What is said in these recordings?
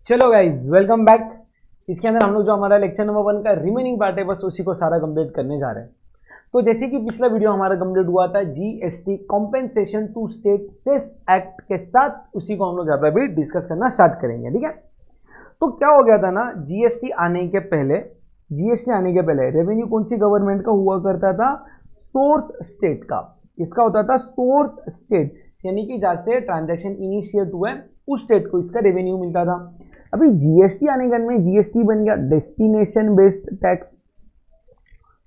चलो guys welcome back. इसके अंदर हम लोग जो हमारा लेक्चर नंबर 1 का रिमेनिंग पार्ट है बस उसी को सारा कंप्लीट करने जा रहे हैं। तो जैसे कि पिछला वीडियो हमारा कंप्लीट हुआ था GST compensation to state cess act के साथ, उसी को हम लोग यहाँ पे अभी डिस्कस करना स्टार्ट करेंगे। ठीक है, तो क्या हो गया था ना, जीएसटी आने के पहले रेवेन्यू कौन सी गवर्नमेंट का हुआ करता था? सोर्स स्टेट का। किसका होता था? सोर्स स्टेट, यानी कि जहां से ट्रांजैक्शन इनिशिएट हुआ है उस स्टेट को इसका रेवेन्यू मिलता था। अभी जीएसटी आने के में जीएसटी बन गया डेस्टिनेशन बेस्ड टैक्स,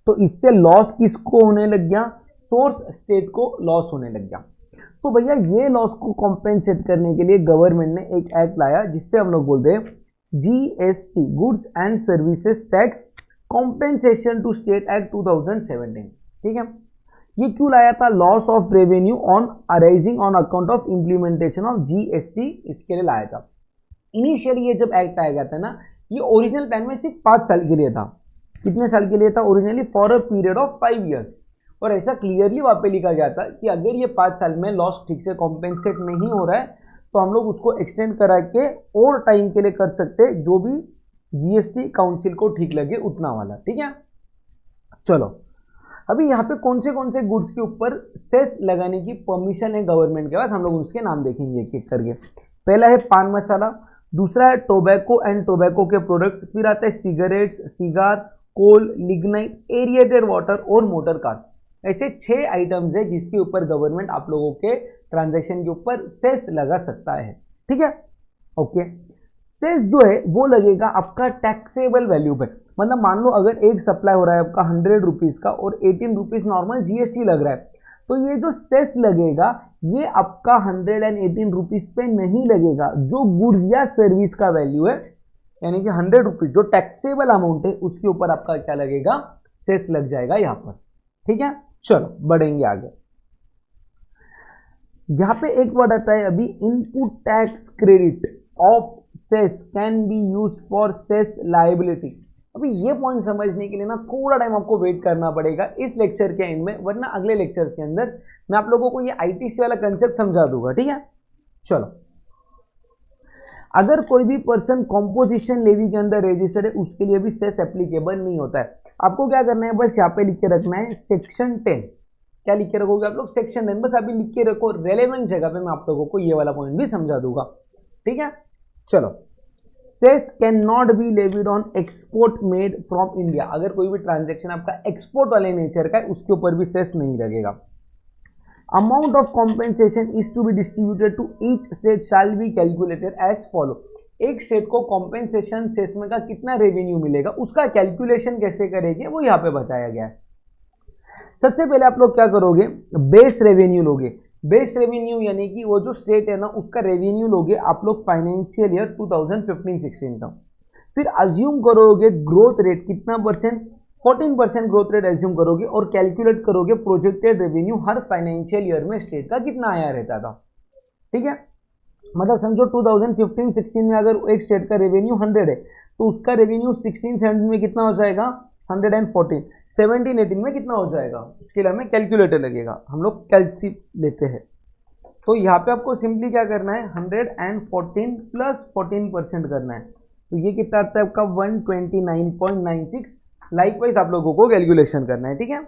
तो इससे लॉस किसको होने लग गया? सोर्स स्टेट को लॉस होने लग गया। तो भैया ये लॉस को कॉम्पेंसेट करने के लिए गवर्नमेंट ने एक एक्ट लाया जिससे हम लोग बोलते हैं GST, goods and services tax compensation to state act 2017। ठीक है, ये क्यों लाया था? Loss of revenue on arising on account of implementation of GST, इसके लिए लाया था। इनिशियली ये जब एक्ट आया गया था ना, ये ओरिजिनल प्लान में सिर्फ 5 साल के लिए था। कितने साल के लिए था originally? For a period of 5 years. और ऐसा क्लियरली वहां पे लिखा गया था कि अगर ये 5 साल में लॉस ठीक से कॉम्पेंसेट नहीं हो रहा है तो हम लोग उसको एक्सटेंड करा के और टाइम के लिए कर सकते, जो भी जीएसटी काउंसिल को ठीक लगे उतना वाला। ठीक है, चलो अभी यहाँ पे कौन से गुड्स के ऊपर सेस लगाने की परमिशन है गवर्नमेंट के पास, हम लोग उसके नाम देखेंगे एक एक करके। पहला है पान मसाला, दूसरा है टोबैको एंड टोबैको के प्रोडक्ट्स, फिर आता है सिगरेट्स, सिगार, कोल, लिग्नाइट, एरिएटेड वाटर और मोटर कार। ऐसे 6 आइटम्स है जिसके ऊपर गवर्नमेंट आप लोगों के ट्रांजैक्शन के ऊपर सेस लगा सकता है। ठीक है, ओके। सेस जो है वो लगेगा आपका टैक्सेबल वैल्यू पे। मतलब मान लो अगर एक सप्लाई हो रहा है आपका 100 रुपीज का और 18 रुपीज नॉर्मल जीएसटी लग रहा है, तो ये जो सेस लगेगा ये आपका 118 रुपीज पे नहीं लगेगा। जो गुड्स या सर्विस का वैल्यू है यानी कि 100 रुपीज जो टैक्सेबल अमाउंट है उसके ऊपर आपका क्या लगेगा? सेस लग जाएगा यहां पर। ठीक है, चलो बढ़ेंगे आगे। यहां पे एक वर्ड आता है अभी, input tax credit of cess can be used for cess liability. अभी ये पॉइंट समझने के लिए ना थोड़ा टाइम आपको वेट करना पड़ेगा इस लेक्चर के एंड में, वरना अगले लेक्चर के अंदर मैं आप लोगों को ये आईटीसी वाला कंसेप्ट समझा दूंगा। ठीक है, चलो अगर कोई भी पर्सन कॉम्पोजिशन लेवी के अंदर रजिस्टर्ड है उसके लिए भी सेस एप्लीकेबल नहीं होता है। आपको क्या करना है, बस यहाँ पे लिख के रखना है सेक्शन 10। क्या लिख के रखोगे आप लोग? सेक्शन 10। बस अभी लिख के रखो, रेलेवेंट जगह पे मैं आप लोगों को ये वाला पॉइंट भी समझा दूंगा। ठीक है, चलो। Cess can not be levied on export made from India. अगर कोई भी ट्रांजेक्शन आपका एक्सपोर्ट वाले नेचर का है उसके ऊपर भी सेस नहीं लगेगा। Amount of compensation is to be distributed to each state shall be calculated as follow. एक स्टेट को कॉम्पेंसेशन सेस में का कितना रेवेन्यू मिलेगा उसका कैलकुलेशन कैसे करेंगे वो यहाँ पे बताया गया है। सबसे पहले आप लोग क्या करोगे? बेस रेवेन्यू लोगे। बेस रेवेन्यू यानी कि वो जो स्टेट है ना उसका रेवेन्यू लोगे आप लोग फाइनेंशियल ईयर 2015-16 का। फिर अज्यूम करोगे ग्रोथ रेट कितना परसेंट? 14% ग्रोथ रेट एज्यूम करोगे और कैलकुलेट करोगे प्रोजेक्टेड रेवेन्यू हर फाइनेंशियल ईयर में स्टेट का कितना आया रहता था। ठीक है, मतलब समझो 2015-16 में अगर एक स्टेट का रेवेन्यू 100 है तो उसका रेवेन्यू 16-17 में कितना हो जाएगा? 114। 17-18 में कितना हो जाएगा उसके लिए हमें कैलकुलेटर लगेगा, हम लोग कैलसी लेते हैं। तो यहाँ पे आपको सिंपली क्या करना है, 114 प्लस 14% करना है, तो ये कितना आता है आपका 129.96। लाइकवाइज आप लोगों को कैलकुलेशन करना है। ठीक है,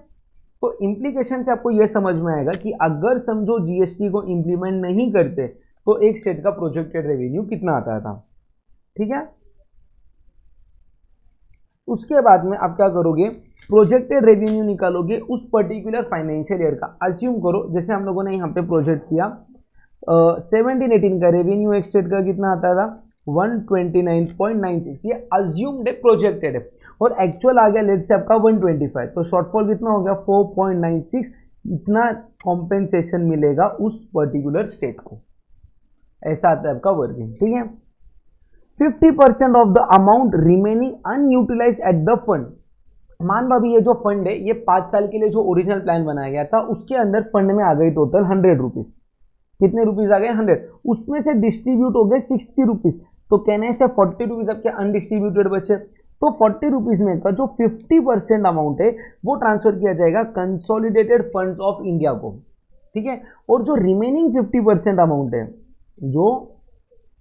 तो इंप्लीकेशन से आपको यह समझ में आएगा कि अगर समझो जीएसटी को इंप्लीमेंट नहीं करते तो एक स्टेट का प्रोजेक्टेड रेवेन्यू कितना आता था। ठीक है, उसके बाद में आप क्या करोगे? प्रोजेक्टेड रेवेन्यू निकालोगे उस पर्टिकुलर फाइनेंशियल ईयर का। अज्यूम करो जैसे हम लोगों ने यहाँ पे प्रोजेक्ट किया 17-18 का रेवेन्यू एक स्टेट का कितना आता था? 129.96। ये अज्यूम्ड है, प्रोजेक्टेड है, और एक्चुअल आ गया लेट से आपका 125, तो शॉर्टफॉल कितना हो गया? 4.96। इतना कॉम्पेंसेशन मिलेगा उस पर्टिकुलर स्टेट को। ऐसा आता है आपका वर्किंग। ठीक है, 50% of the amount remaining unutilise at the fund. मान लो अभी ये जो फंड है ये 5 साल के लिए जो ओरिजिनल प्लान बनाया गया था उसके अंदर फंड में आ गई टोटल 100 रुपीज। कितने रुपीज आ गए? 100। उसमें से डिस्ट्रीब्यूट हो गए 60 रुपीज, तो कहने से 40 रुपीज आपके अनडिस्ट्रीब्यूटेड बचे। तो 40 रुपीज में का जो 50% अमाउंट है वो ट्रांसफर किया जाएगा कंसोलिडेटेड फंड्स ऑफ इंडिया को। ठीक है, और जो रिमेनिंग 50% अमाउंट है, जो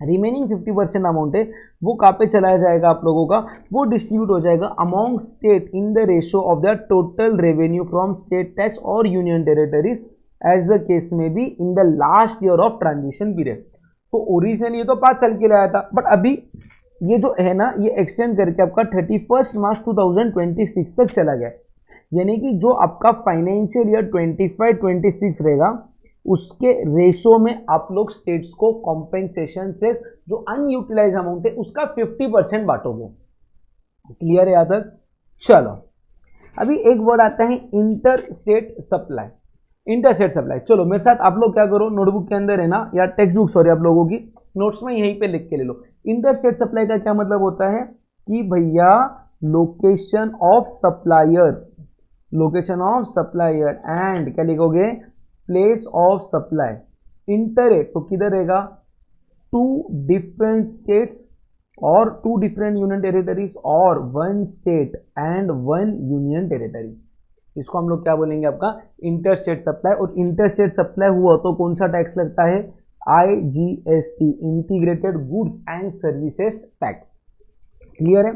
रिमेनिंग 50% अमाउंट है वो कहाँ पे चलाया जाएगा आप लोगों का, वो डिस्ट्रीब्यूट हो जाएगा among state in the ratio of the total revenue from state tax और union territories as the case may be in the last year of transition period. तो ओरिजिनली ये तो 5 साल के लिए आया था, बट अभी ये जो है ना ये एक्सटेंड करके आपका 31 मार्च 2026 तक चला गया। यानी कि जो आपका फाइनेंशियल ईयर 25-26 रहेगा उसके रेशो में आप लोग स्टेट्स को कॉम्पेंसेशन से जो अनयूटिलाइज अमाउंट है उसका 50% बांटोगे। क्लियर है यहाँ तक? चलो अभी एक वर्ड आता है inter state supply. Inter state supply, चलो मेरे साथ आप लोग क्या करो, नोटबुक के अंदर है ना या टेक्स्ट बुक सॉरी आप लोगों की नोट्स में यहीं पे लिख के ले लो। इंटर स्टेट सप्लाई का क्या मतलब होता है कि भैया location of supplier, location of supplier and क्या लिखोगे, प्लेस ऑफ सप्लाई। इंटर है तो किधर रहेगा, 2 डिफरेंट स्टेट्स और 2 डिफरेंट यूनियन टेरिटरीज और 1 स्टेट एंड 1 यूनियन टेरिटरी। इसको हम लोग क्या बोलेंगे, आपका इंटर स्टेट सप्लाई। और इंटर स्टेट सप्लाई हुआ तो कौन सा टैक्स लगता है, IGST, integrated goods and services tax. Clear है?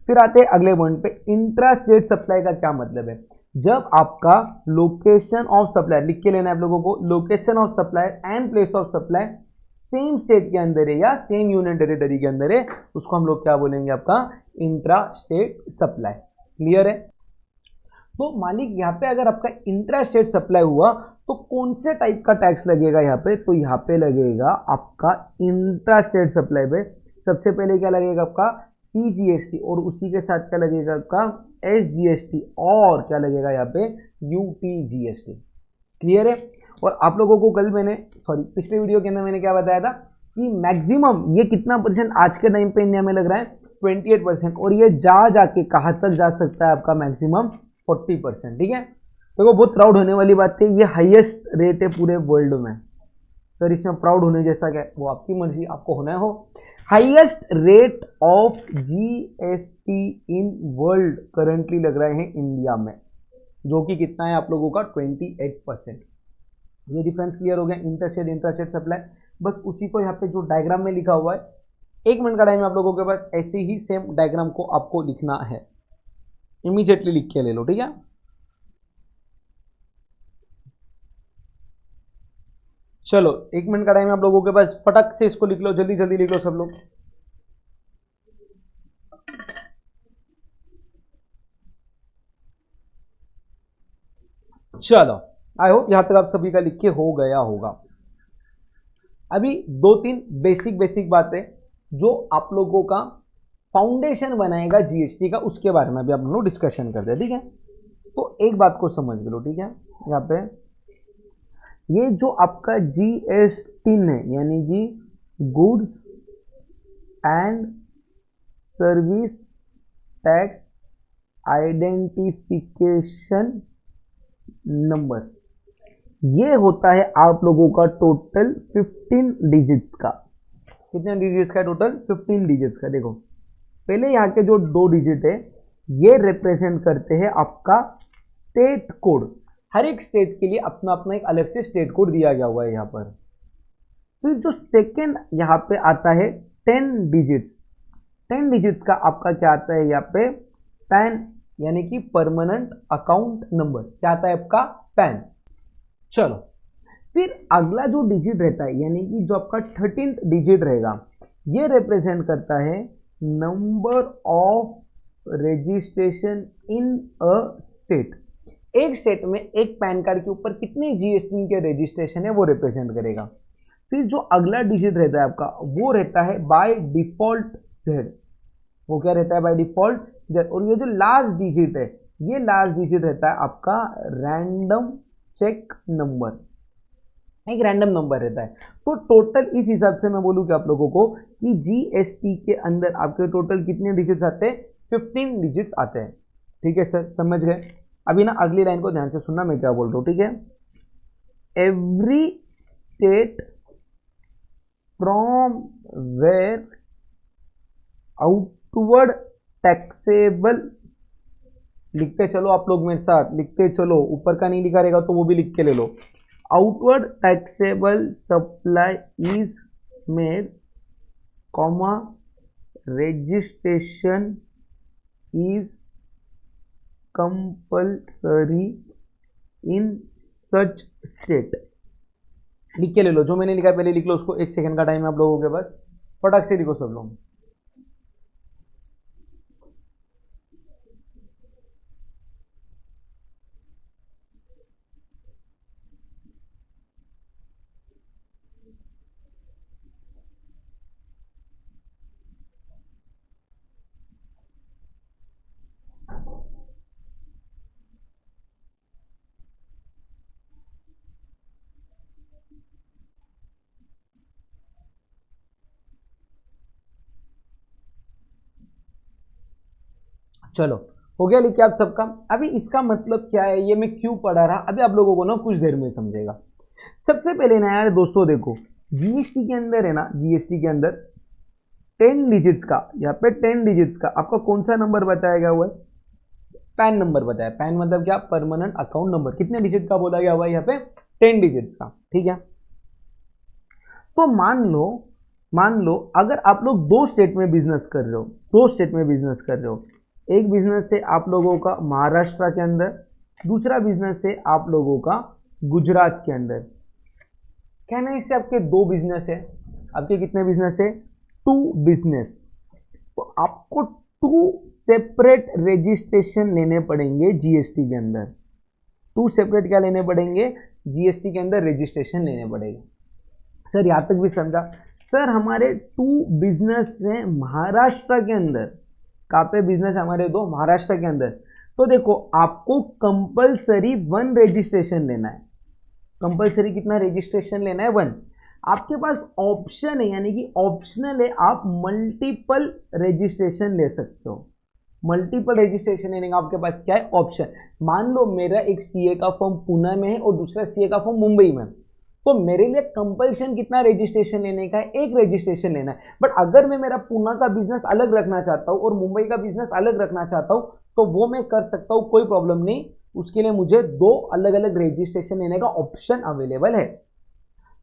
फिर आते हैं अगले पॉइंट पे, इंट्रा स्टेट सप्लाई का क्या मतलब है। जब आपका लोकेशन ऑफ सप्लाई, लिख के लेना है आप लोगों को, location of supply and place of supply same state के अंदर है या सेम यूनियन टेरिटरी के अंदर है, उसको हम लोग क्या बोलेंगे, आपका इंट्रा स्टेट सप्लाई। क्लियर है? तो मालिक यहाँ पे अगर आपका इंट्रा स्टेट सप्लाई हुआ तो कौन से टाइप का टैक्स लगेगा यहाँ पे, तो यहाँ पे लगेगा आपका इंट्रा स्टेट सप्लाई पे सबसे पहले क्या लगेगा, आपका CGST, और उसी के साथ क्या लगेगा, आपका SGST, और क्या लगेगा यहाँ पे UTGST। क्लियर है? और आप लोगों को कल मैंने पिछले वीडियो के अंदर मैंने क्या बताया था कि मैक्सिमम ये कितना परसेंट आज के टाइम पे इंडिया में लग रहा है, 28%, और ये जाके कहाँ तक जा सकता है, आपका मैक्सिमम 40%। ठीक है? देखो बहुत प्राउड होने वाली बात है, ये हाईएस्ट रेट है पूरे वर्ल्ड में। सर इसमें प्राउड होने जैसा क्या है, वो आपकी मर्जी, आपको होना है हो। Highest rate of GST in world currently लग रहे हैं इंडिया में, जो कि कितना है आप लोगों का 28%। ये डिफरेंस क्लियर हो गया, इंटरस्टेट इंट्रास्टेट सप्लाई। बस उसी को यहाँ पे जो डायग्राम में लिखा हुआ है, 1 मिनट का टाइम आप लोगों के पास, ऐसे ही सेम डायग्राम को आपको लिखना है, इमीडिएटली लिख के ले लो। ठीक है? चलो 1 मिनट का टाइम आप लोगों के पास, फटक से इसको लिख लो, जल्दी जल्दी लिख लो सब लोग। चलो आई होप यहां तक आप सभी का लिख के हो गया होगा। अभी 2-3 बेसिक बातें जो आप लोगों का फाउंडेशन बनाएगा जीएसटी का, उसके बारे में भी आप लोग डिस्कशन करते हैं। ठीक है? तो एक बात को समझ लो। ठीक है? यहाँ पे ये जो आपका GST है यानी कि goods and service tax identification number, ये होता है आप लोगों का टोटल 15 डिजिट्स का। कितने डिजिट्स का? टोटल 15 डिजिट्स का। देखो पहले यहाँ के जो 2 डिजिट है ये रिप्रेजेंट करते हैं आपका स्टेट कोड। हर एक स्टेट के लिए अपना अपना एक अलग से स्टेट कोड दिया गया हुआ है यहाँ पर। फिर जो सेकेंड यहाँ पे आता है 10 डिजिट्स। 10 डिजिट्स का आपका क्या आता है यहाँ पे, पैन, यानी कि परमानेंट अकाउंट नंबर। क्या आता है आपका? पैन। चलो फिर अगला जो डिजिट रहता है यानी कि जो आपका 13th डिजिट रहेगा, ये रिप्रेजेंट करता है number of registration in a state. एक स्टेट में एक पैन कार्ड के ऊपर कितने जीएसटी के रजिस्ट्रेशन है वो रिप्रेजेंट करेगा। फिर जो अगला डिजिट रहता है आपका वो रहता है बाय डिफॉल्ट जेड। वो क्या रहता है? By default Z. और ये जो लास्ट डिजिट है, ये लास्ट डिजिट रहता है आपका रैंडम चेक नंबर, एक रैंडम नंबर रहता है। तो टोटल इस हिसाब से मैं बोलूँ कि आप लोगों को कि जीएसटी के अंदर आपके टोटल कितने डिजिट्स आते हैं? 15 डिजिट्स आते हैं। ठीक है सर, समझ गए? अभी ना अगली लाइन को ध्यान से सुनना, मैं क्या बोल रहा हूँ। ठीक है? Every state from where outward taxable, लिखते चलो आप लोग मेरे साथ, लिखते चलो, ऊपर का नहीं लिखा रहेगा तो वो भी लिख के ले लो। Outward taxable supply is made comma registration is compulsory in such state। लिख के ले लो, जो मैंने लिखा पहले लिख लो उसको, 1 सेकंड का टाइम है आप लोगों के पास, फटाक से लिखो सब लोग। चलो हो गया लिख के आप सबका। अभी इसका मतलब क्या है, ये मैं क्यों पढ़ा रहा, अभी आप लोगों को ना कुछ देर में समझेगा। सबसे पहले ना यार दोस्तों देखो, जीएसटी के अंदर है ना, जीएसटी के अंदर 10 डिजिट्स का, यहाँ पे 10 डिजिट्स का आपका कौन सा नंबर बताया गया हुआ है, पैन नंबर बताया। पैन मतलब क्या, परमानेंट अकाउंट नंबर। कितने डिजिट का बोला गया हुआ है यहाँ पे, 10 डिजिट्स का, ठीक है। तो मान लो अगर आप लोग 2 स्टेट में बिजनेस कर रहे हो, 2 स्टेट में बिजनेस कर रहे हो, एक बिजनेस है आप लोगों का महाराष्ट्र के अंदर, दूसरा बिजनेस है आप लोगों का गुजरात के अंदर। कहना इससे आपके 2 बिजनेस है, आपके कितने बिजनेस है, 2 बिजनेस। तो आपको 2 सेपरेट रजिस्ट्रेशन लेने पड़ेंगे जीएसटी के अंदर। 2 सेपरेट क्या लेने पड़ेंगे, जीएसटी के अंदर रजिस्ट्रेशन लेने पड़ेंगे। सर यहां तक भी समझा। सर हमारे 2 बिजनेस हैं महाराष्ट्र के अंदर, कहाँ पे बिजनेस हमारे 2, महाराष्ट्र के अंदर। तो देखो आपको कंपलसरी 1 रजिस्ट्रेशन लेना है। कंपलसरी कितना रजिस्ट्रेशन लेना है, 1। आपके पास ऑप्शन है, यानी कि ऑप्शनल है, आप मल्टीपल रजिस्ट्रेशन ले सकते हो। मल्टीपल रजिस्ट्रेशन लेने का आपके पास क्या है, ऑप्शन। मान लो मेरा एक सीए का फॉर्म पुणे में है और दूसरा सीए का फॉर्म मुंबई में, तो मेरे लिए कंपल्शन कितना रजिस्ट्रेशन लेने का है, 1 रजिस्ट्रेशन लेना है। बट अगर मैं मेरा पुणे का बिजनेस अलग रखना चाहता हूँ और मुंबई का बिजनेस अलग रखना चाहता हूँ, तो वो मैं कर सकता हूँ, कोई प्रॉब्लम नहीं। उसके लिए मुझे 2 अलग अलग रजिस्ट्रेशन लेने का ऑप्शन अवेलेबल है।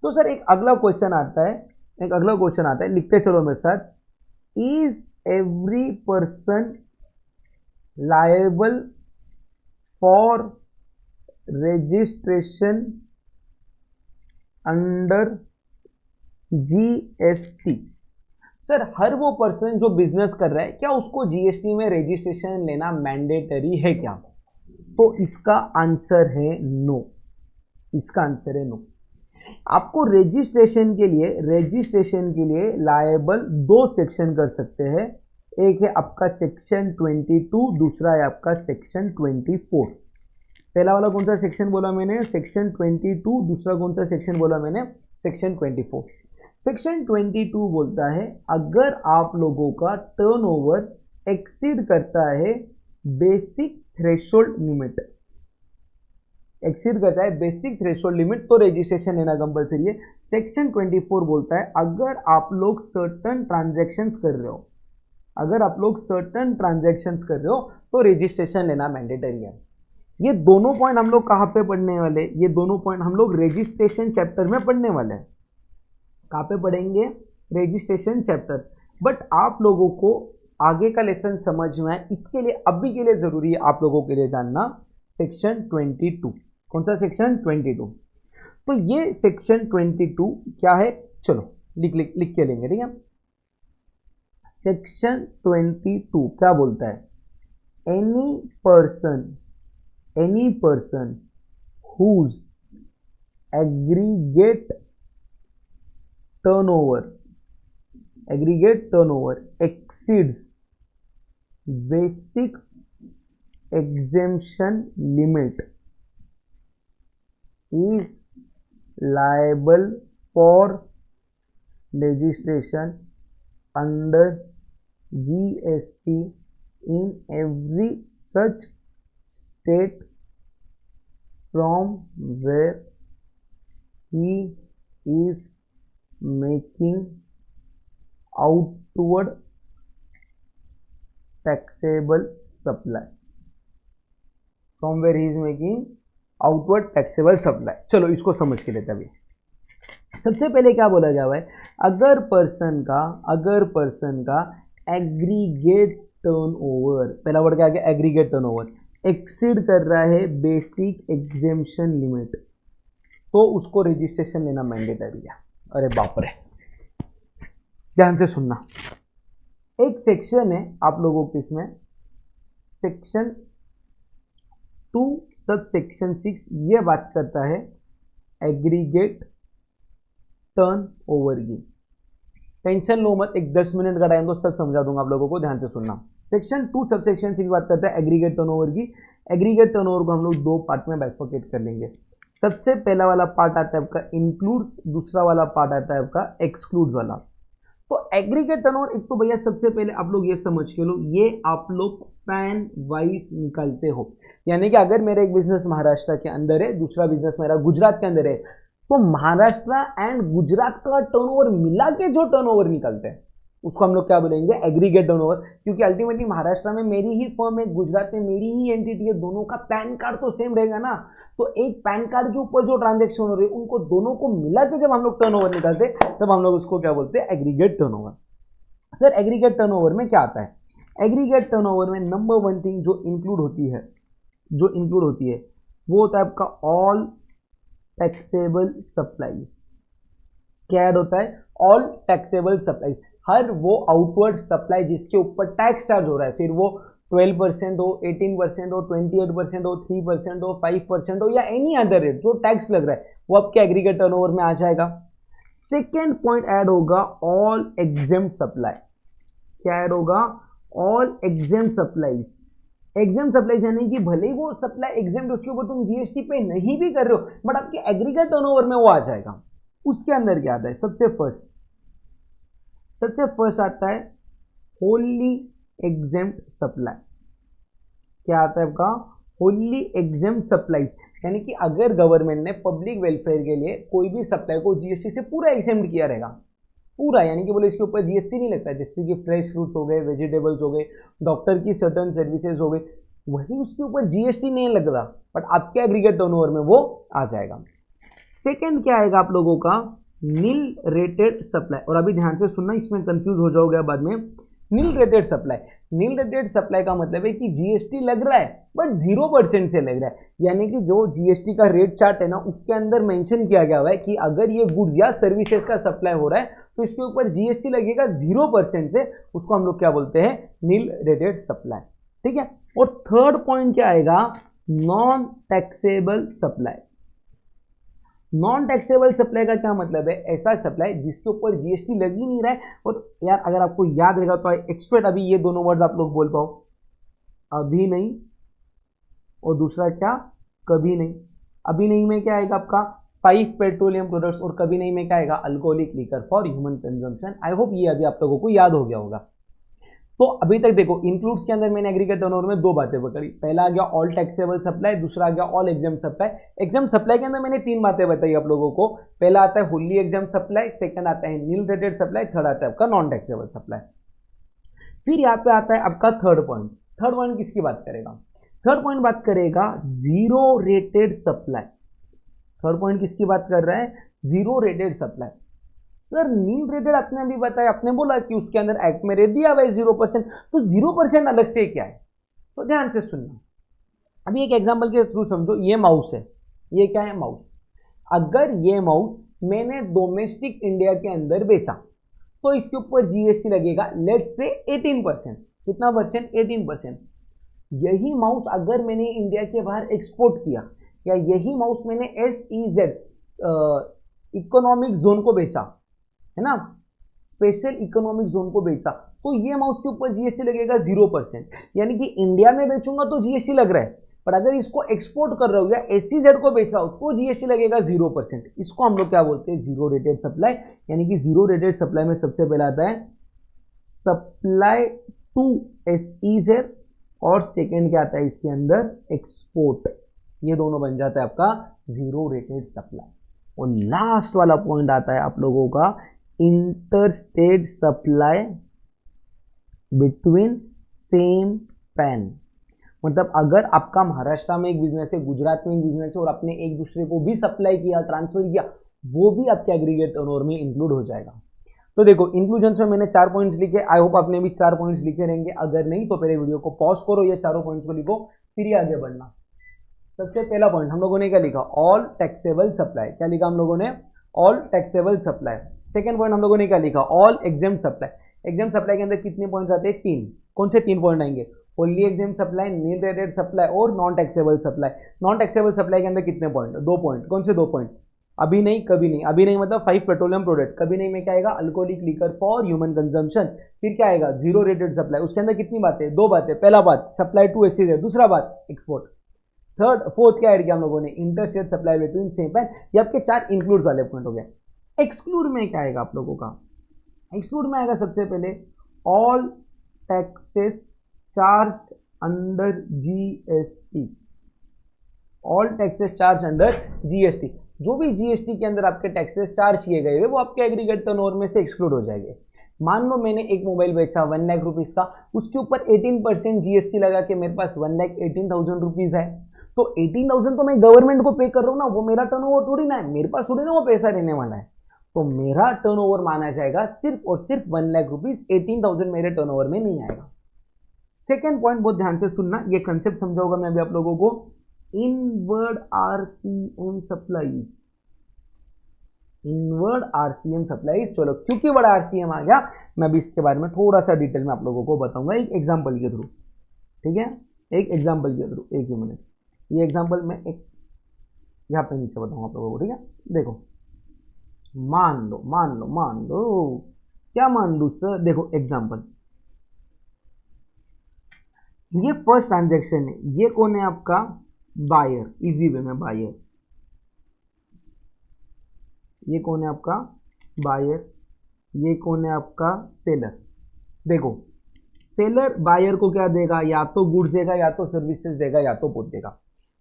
तो सर एक अगला क्वेश्चन आता है, लिखते चलो मेरे साथ। Is every person liable for registration under GST. Sir हर वो पर्सन जो बिजनेस कर रहा है, क्या उसको जीएसटी में रजिस्ट्रेशन लेना मैंडेटरी है क्या? तो इसका आंसर है नो। इसका आंसर है नो। आपको रजिस्ट्रेशन के लिए लायबल 2 सेक्शन कर सकते हैं। एक है आपका सेक्शन 22, दूसरा है आपका सेक्शन 24। पहला वाला कौन सा सेक्शन बोला मैंने, सेक्शन 22। दूसरा कौन सा सेक्शन बोला मैंने, सेक्शन 24। सेक्शन 22 बोलता है अगर आप लोगों का टर्नओवर एक्सीड करता है बेसिक थ्रेशोल्ड लिमिट, एक्सीड करता है बेसिक थ्रेशोल्ड लिमिट, तो रजिस्ट्रेशन लेना कंपलसरी है। सेक्शन 24 बोलता है अगर आप लोग सर्टन ट्रांजैक्शंस कर रहे हो, तो रजिस्ट्रेशन लेना मैंडेटरी है। ये दोनों पॉइंट हम लोग कहाँ पे पढ़ने वाले, ये दोनों पॉइंट हम लोग रजिस्ट्रेशन चैप्टर में पढ़ने वाले हैं। कहाँ पे पढ़ेंगे, रजिस्ट्रेशन चैप्टर। बट आप लोगों को आगे का लेसन समझ में आए, इसके लिए अभी के लिए जरूरी है आप लोगों के लिए जानना सेक्शन 22। कौन सा सेक्शन, 22। तो ये सेक्शन 22 क्या है, चलो लिख के लेंगे, ठीक है। सेक्शन 22 क्या बोलता है, any person whose aggregate turnover exceeds basic exemption limit is liable for registration under GST in every such state from where he is making outward taxable supply, चलो इसको समझ के लेते अभी। सबसे पहले क्या बोला जा रहा है, अगर पर्सन का एग्रीगेट टर्नओवर, पहला वर्ड क्या आ गया, एग्रीगेट टर्नओवर, एक्सीड कर रहा है बेसिक एग्जेम्पशन लिमिट, तो उसको रजिस्ट्रेशन लेना मैंडेटरी है। अरे बाप रे, ध्यान से सुनना, एक सेक्शन है आप लोगों के इसमें, सेक्शन 2 सब सेक्शन 6, ये बात करता है एग्रीगेट टर्न ओवर की। टेंशन लो मत, एक 10 मिनट का टाइम तो सब समझा दूंगा आप लोगों को, ध्यान से सुनना। सेक्शन 2 सब सेक्शन 6 बात करता है एग्रीगेट टर्नओवर की। एग्रीगेट टर्नओवर को हम लोग दो पार्ट में बाइफरकेट कर लेंगे। सबसे पहला वाला पार्ट आता है आपका इंक्लूड्स, दूसरा वाला पार्ट आता है आपका एक्सक्लूड्स वाला। तो एग्रीगेट टर्नओवर, एक तो भैया सबसे पहले आप लोग ये समझ के लो, ये आप लोग पैन वाइज निकालते हो, यानी कि अगर मेरा एक बिजनेस महाराष्ट्र के अंदर है, दूसरा बिजनेस मेरा गुजरात के अंदर है, तो महाराष्ट्र एंड गुजरात का टर्नओवर मिला के जो टर्नओवर निकलते हैं उसको हम लोग क्या बोलेंगे, एग्रीगेट टर्नओवर। क्योंकि अल्टीमेटली महाराष्ट्र में मेरी ही फर्म है, गुजरात में मेरी ही एंटिटी है, दोनों का पैन कार्ड तो सेम रहेगा ना, तो एक पैन कार्ड के ऊपर जो ट्रांजेक्शन हो रही है उनको दोनों को मिला के जब हम लोग टर्नओवर निकालते तब हम लोग उसको क्या बोलते हैं, aggregate turnover. Sir aggregate turnover में क्या आता है, एग्रीगेट टर्नओवर में नंबर वन थिंग जो इंक्लूड होती है वो होता है आपका ऑल टैक्सेबल सप्लाईज। क्या ऐड होता है, ऑल टैक्सेबल सप्लाईज, हर वो आउटवर्ड सप्लाई जिसके ऊपर टैक्स चार्ज हो रहा है, फिर वो 12% हो, 18% हो, 28% हो, 3% हो, 5% हो, या एनी अदर रेट जो टैक्स लग रहा है वो आपके एग्रीगेट टर्नओवर में आ जाएगा। सेकेंड पॉइंट ऐड होगा ऑल एग्जेम्प्ट सप्लाई। क्या ऐड होगा, all exempt supplies. Exempt supply यानी कि भले ही वो सप्लाई एग्जेम्प्ट, उसके ऊपर तुम जीएसटी पे नहीं भी कर रहे हो, बट आपके एग्रीगेट टर्नओवर में वो आ जाएगा। उसके अंदर क्या आता है, सबसे फर्स्ट आता है होली एग्जेम्प्ट सप्लाई। क्या आता है आपका, होली एग्जेम्प्ट सप्लाई, यानी कि अगर गवर्नमेंट ने पब्लिक वेलफेयर के लिए कोई भी सप्लाई को जीएसटी से पूरा एग्जेम्प्ट किया रहेगा, पूरा, यानी कि बोले इसके ऊपर जीएसटी नहीं लगता है, जैसे कि फ्रेश फ्रूट्स हो गए, वेजिटेबल्स हो गए, डॉक्टर की सर्टन सर्विसेज हो गई, वही उसके ऊपर जीएसटी नहीं लग रहा, बट आपके एग्रीगेट टर्नओवर में वो आ जाएगा। सेकंड क्या आएगा आप लोगों का, नील रेटेड सप्लाई। और अभी ध्यान से सुनना, इसमें कंफ्यूज हो जाओगे बाद में। Nil rated supply, nil rated supply का मतलब है कि जीएसटी लग रहा है बट 0% से लग रहा है, यानी कि जो जीएसटी का रेट चार्ट है ना उसके अंदर मेंशन किया गया हुआ है कि अगर ये गुड्स या सर्विसेज का सप्लाई हो रहा है तो इसके ऊपर जीएसटी लगेगा 0% से, उसको हम लोग क्या बोलते हैं, नील रेटेड सप्लाई। ठीक है, और थर्ड पॉइंट क्या आएगा, non taxable supply. Non taxable supply का क्या मतलब है, ऐसा सप्लाई जिसके ऊपर जीएसटी लग ही नहीं रहा है। और यार अगर आपको याद रहेगा तो एक्सपर्ट, अभी ये दोनों वर्ड आप लोग बोल पाओ, अभी नहीं और दूसरा क्या, कभी नहीं। अभी नहीं में क्या आएगा आपका 5 पेट्रोलियम प्रोडक्ट्स, और कभी नहीं में क्या आएगा, alcoholic liquor for human consumption. I hope ये अभी आप लोगों को याद हो गया होगा। तो अभी तक देखो इंक्लूड्स के अंदर मैंने एग्रीगेट टर्नओवर में दो बातें पकड़ी, पहला आ गया ऑल टैक्सेबल सप्लाई, दूसरा आ गया all exempt supply. Exempt supply के अंदर मैंने तीन बातें बताई आप लोगों को, पहला आता है होली एग्जाम सप्लाई, सेकंड आता है नील रेटेड सप्लाई, थर्ड आता है आपका नॉन टैक्सेबल सप्लाई। फिर यहाँ पे आता है आपका थर्ड पॉइंट। थर्ड पॉइंट किसकी बात करेगा, थर्ड पॉइंट बात करेगा zero rated supply. Third point किसकी बात कर रहा है, zero rated supply. Sir nil rated आपने अभी बताया, आपने बोला कि उसके अंदर एक्ट में रेट दिया हुआ है 0%, तो 0% अलग से क्या है, तो ध्यान से सुनना। अभी एक एग्जांपल के थ्रू समझो, ये माउस है, ये क्या है, माउस। अगर ये माउस मैंने डोमेस्टिक इंडिया के अंदर बेचा तो इसके ऊपर जीएसटी लगेगा लेट्स से 18%। कितना परसेंट, 18%। यही माउस अगर मैंने इंडिया के बाहर एक्सपोर्ट किया, या यही माउस मैंने SEZ इकोनॉमिक जोन को बेचा, है ना, स्पेशल इकोनॉमिक जोन को बेचा, तो ये माउस के ऊपर जीएसटी लगेगा 0%। यानी कि इंडिया में बेचूंगा तो जीएसटी लग रहा है, पर अगर इसको एक्सपोर्ट कर रहा हूँ या SEZ को बेच रहा हूँ तो जीएसटी लगेगा 0%। इसको हम लोग क्या बोलते हैं, जीरो रेटेड सप्लाई। यानी कि जीरो रेटेड सप्लाई में सबसे पहला आता है सप्लाई टू SEZ, और सेकेंड क्या आता है इसके अंदर, एक्सपोर्ट। ये दोनों बन जाता है आपका जीरो रेटेड सप्लाई। और लास्ट वाला पॉइंट आता है आप लोगों का interstate supply between same pan. मतलब अगर आपका महाराष्ट्र में एक बिजनेस है, गुजरात में एक बिजनेस है, और आपने एक दूसरे को भी सप्लाई किया, ट्रांसफर किया, वो भी आपके एग्रीगेट टर्नओवर में इंक्लूड हो जाएगा। तो देखो इंक्लूजन्स में मैंने 4 पॉइंट्स लिखे, आई होप आपने भी 4 पॉइंट्स लिखे रहेंगे, अगर नहीं तो पहले वीडियो को पॉज करो, ये चारों पॉइंट्स को लिखो, फिर ही आगे बढ़ना। सबसे पहला पॉइंट हम लोगों ने क्या लिखा, ऑल टैक्सेबल सप्लाई, क्या लिखा हम लोगों ने, all taxable supply. Second point हम लोगों ने क्या लिखा, all exempt supply. Exempt supply के अंदर कितने पॉइंट्स आते हैं, 3। कौन से 3 पॉइंट आएंगे, only exempt supply, nil rated supply और non taxable supply. Non taxable supply के अंदर कितने पॉइंट, 2 पॉइंट। कौन से 2 पॉइंट, अभी नहीं कभी नहीं। अभी नहीं मतलब 5 पेट्रोलियम प्रोडक्ट, कभी नहीं में क्या आएगा, alcoholic liquor for human consumption. फिर क्या आएगा, जीरो रेटेड सप्लाई, उसके अंदर कितनी बातें, 2 बातें। पहला बात सप्लाई टू एसी है, दूसरा बात एक्सपोर्ट। थर्ड फोर्थ क्या ऐड किया हम लोगों ने, interstate supply between same and, ये आपके 4 इंक्लूड वाले पॉइंट हो गए। एक्सक्लूड में क्या आएगा आप लोगों का, एक्सक्लूड में आएगा सबसे पहले all taxes charge under GST, all taxes charge under GST. जो भी जीएसटी के अंदर आपके टैक्सेस चार्ज किए गए वो आपके एग्रीगेट टर्नओवर में से एक्सक्लूड हो जाएंगे। मान लो मैंने एक मोबाइल बेचा 1 लाख रुपीज का, उसके ऊपर 18% जीएसटी लगा के मेरे पास 1,18,000 रुपीज है, तो 18,000 तो मैं गवर्नमेंट को पे कर रहा हूँ ना, वो मेरा टर्नओवर थोड़ी ना है, मेरे पास थोड़ी ना वो पैसा रहने वाला है। तो मेरा टर्नओवर माना जाएगा सिर्फ और सिर्फ 1 लाख रुपीज, 18,000 मेरे टर्नओवर में नहीं आएगा। सेकेंड पॉइंट बहुत ध्यान से सुनना, ये कंसेप्ट समझाऊंगा मैं अभी आप लोगों को, inward RCM supplies, inward RCM supplies. चलो क्योंकि बड़ा आरसीएम आ गया, मैं अभी इसके बारे में थोड़ा सा डिटेल में आप लोगों को बताऊंगा एक एग्जांपल के थ्रू, ठीक है, एक एग्जांपल के थ्रू। एक ही मिनट, ये एग्जांपल मैं एक यहाँ पे नीचे बताऊंगा आप लोगों को, ठीक है। देखो मान लो क्या मान लू सर, देखो एग्जांपल, ये फर्स्ट ट्रांजैक्शन है, ये कौन है आपका, बायर, इजी वे में बायर, ये कौन है आपका बायर, ये कौन है आपका सेलर। देखो सेलर बायर को क्या देगा, या तो गुड्स देगा, या तो सर्विसेज देगा, या तो बोथ देगा।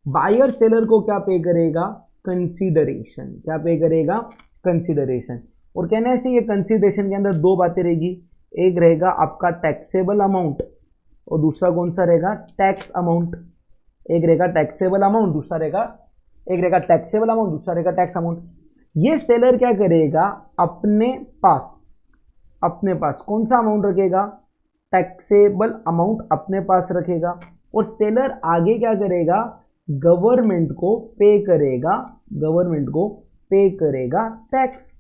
बायर सेलर को क्या पे करेगा, कंसीडरेशन, क्या पे करेगा, कंसीडरेशन। और कहने से ये कंसीडरेशन के अंदर 2 बातें रहेगी, एक रहेगा आपका टैक्सेबल अमाउंट और दूसरा कौन सा रहेगा, टैक्स अमाउंट। एक रहेगा टैक्सेबल अमाउंट, दूसरा रहेगा, एक रहेगा टैक्सेबल अमाउंट, दूसरा रहेगा टैक्स अमाउंट। ये सेलर क्या करेगा, अपने पास कौन सा अमाउंट रखेगा, टैक्सेबल अमाउंट अपने पास रखेगा, और सेलर आगे क्या करेगा, गवर्नमेंट को पे करेगा टैक्स।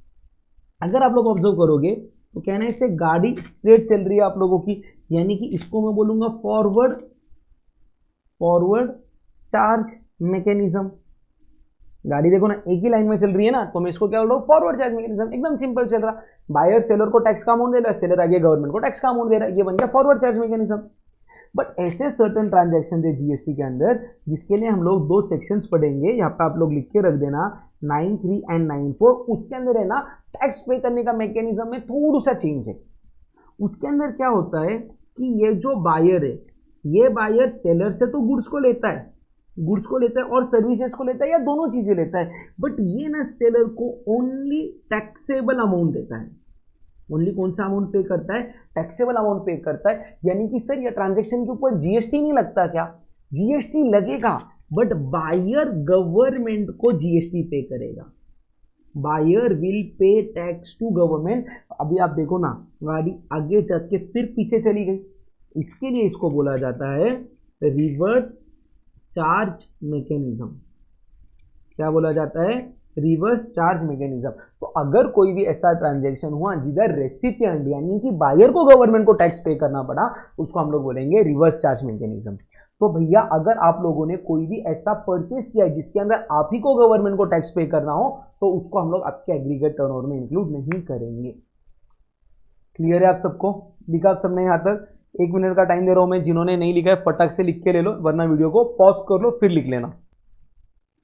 अगर आप लोग ऑब्जर्व करोगे तो कहना है इससे गाड़ी स्ट्रेट चल रही है आप लोगों की, यानी कि इसको मैं बोलूंगा फॉरवर्ड चार्ज मैकेनिज्म। गाड़ी देखो ना एक ही लाइन में चल रही है ना, तो मैं इसको क्या बोल रहा हूँ, फॉरवर्ड चार्ज मैकेनिज्म, एकदम सिंपल चल रहा। बायर सेलर को टैक्स का अमाउंट दे रहा है, सेलर आगे गवर्नमेंट को टैक्स का अमाउंट दे रहा है, ये बन गया फॉरवर्ड चार्ज मैकेनिज्म। बट ऐसे सर्टन ट्रांजैक्शन है जीएसटी के अंदर जिसके लिए हम लोग 2 सेक्शंस पढ़ेंगे, यहाँ पे आप लोग लिख के रख देना 9.3 एंड 9.4। उसके अंदर है ना टैक्स पे करने का मैकेनिज्म में थोड़ा सा चेंज है। उसके अंदर क्या होता है कि ये जो बायर है, ये बायर सेलर से तो गुड्स को लेता है और सर्विसेज को लेता है, या दोनों चीजें लेता है, बट ये ना सेलर को ओनली टैक्सेबल अमाउंट देता है। ओनली कौन सा अमाउंट पे करता है, टैक्सेबल अमाउंट पे करता है। यानी कि सर ये ट्रांजैक्शन के ऊपर जीएसटी नहीं लगता क्या, जीएसटी लगेगा, बट बायर गवर्नमेंट को जीएसटी पे करेगा, buyer will pay tax to government. अभी आप देखो ना गाड़ी आगे जाके फिर पीछे चली गई, इसके लिए इसको बोला जाता है रिवर्स चार्ज मैकेनिज्म। क्या बोला जाता है, रिवर्स चार्ज मैकेनिज्म। तो अगर कोई भी ऐसा ट्रांजैक्शन हुआ जिधर रेसिपिएंट यानी कि बायर को गवर्नमेंट को टैक्स पे करना पड़ा, उसको हम लोग बोलेंगे रिवर्स चार्ज मैकेनिज्म। तो भैया अगर आप लोगों ने कोई भी ऐसा परचेस किया है जिसके अंदर आप ही को गवर्नमेंट को टैक्स पे करना हो, तो उसको हम लोग आपके एग्रीगेट टर्नओवर में इंक्लूड नहीं करेंगे। क्लियर है आप सबको, लिखा आप सबने यहाँ तक। 1 मिनट का टाइम दे रहा हूं मैं, जिन्होंने नहीं लिखा है फटाक से लिख के ले लो, वरना वीडियो को पॉज कर लो फिर लिख लेना।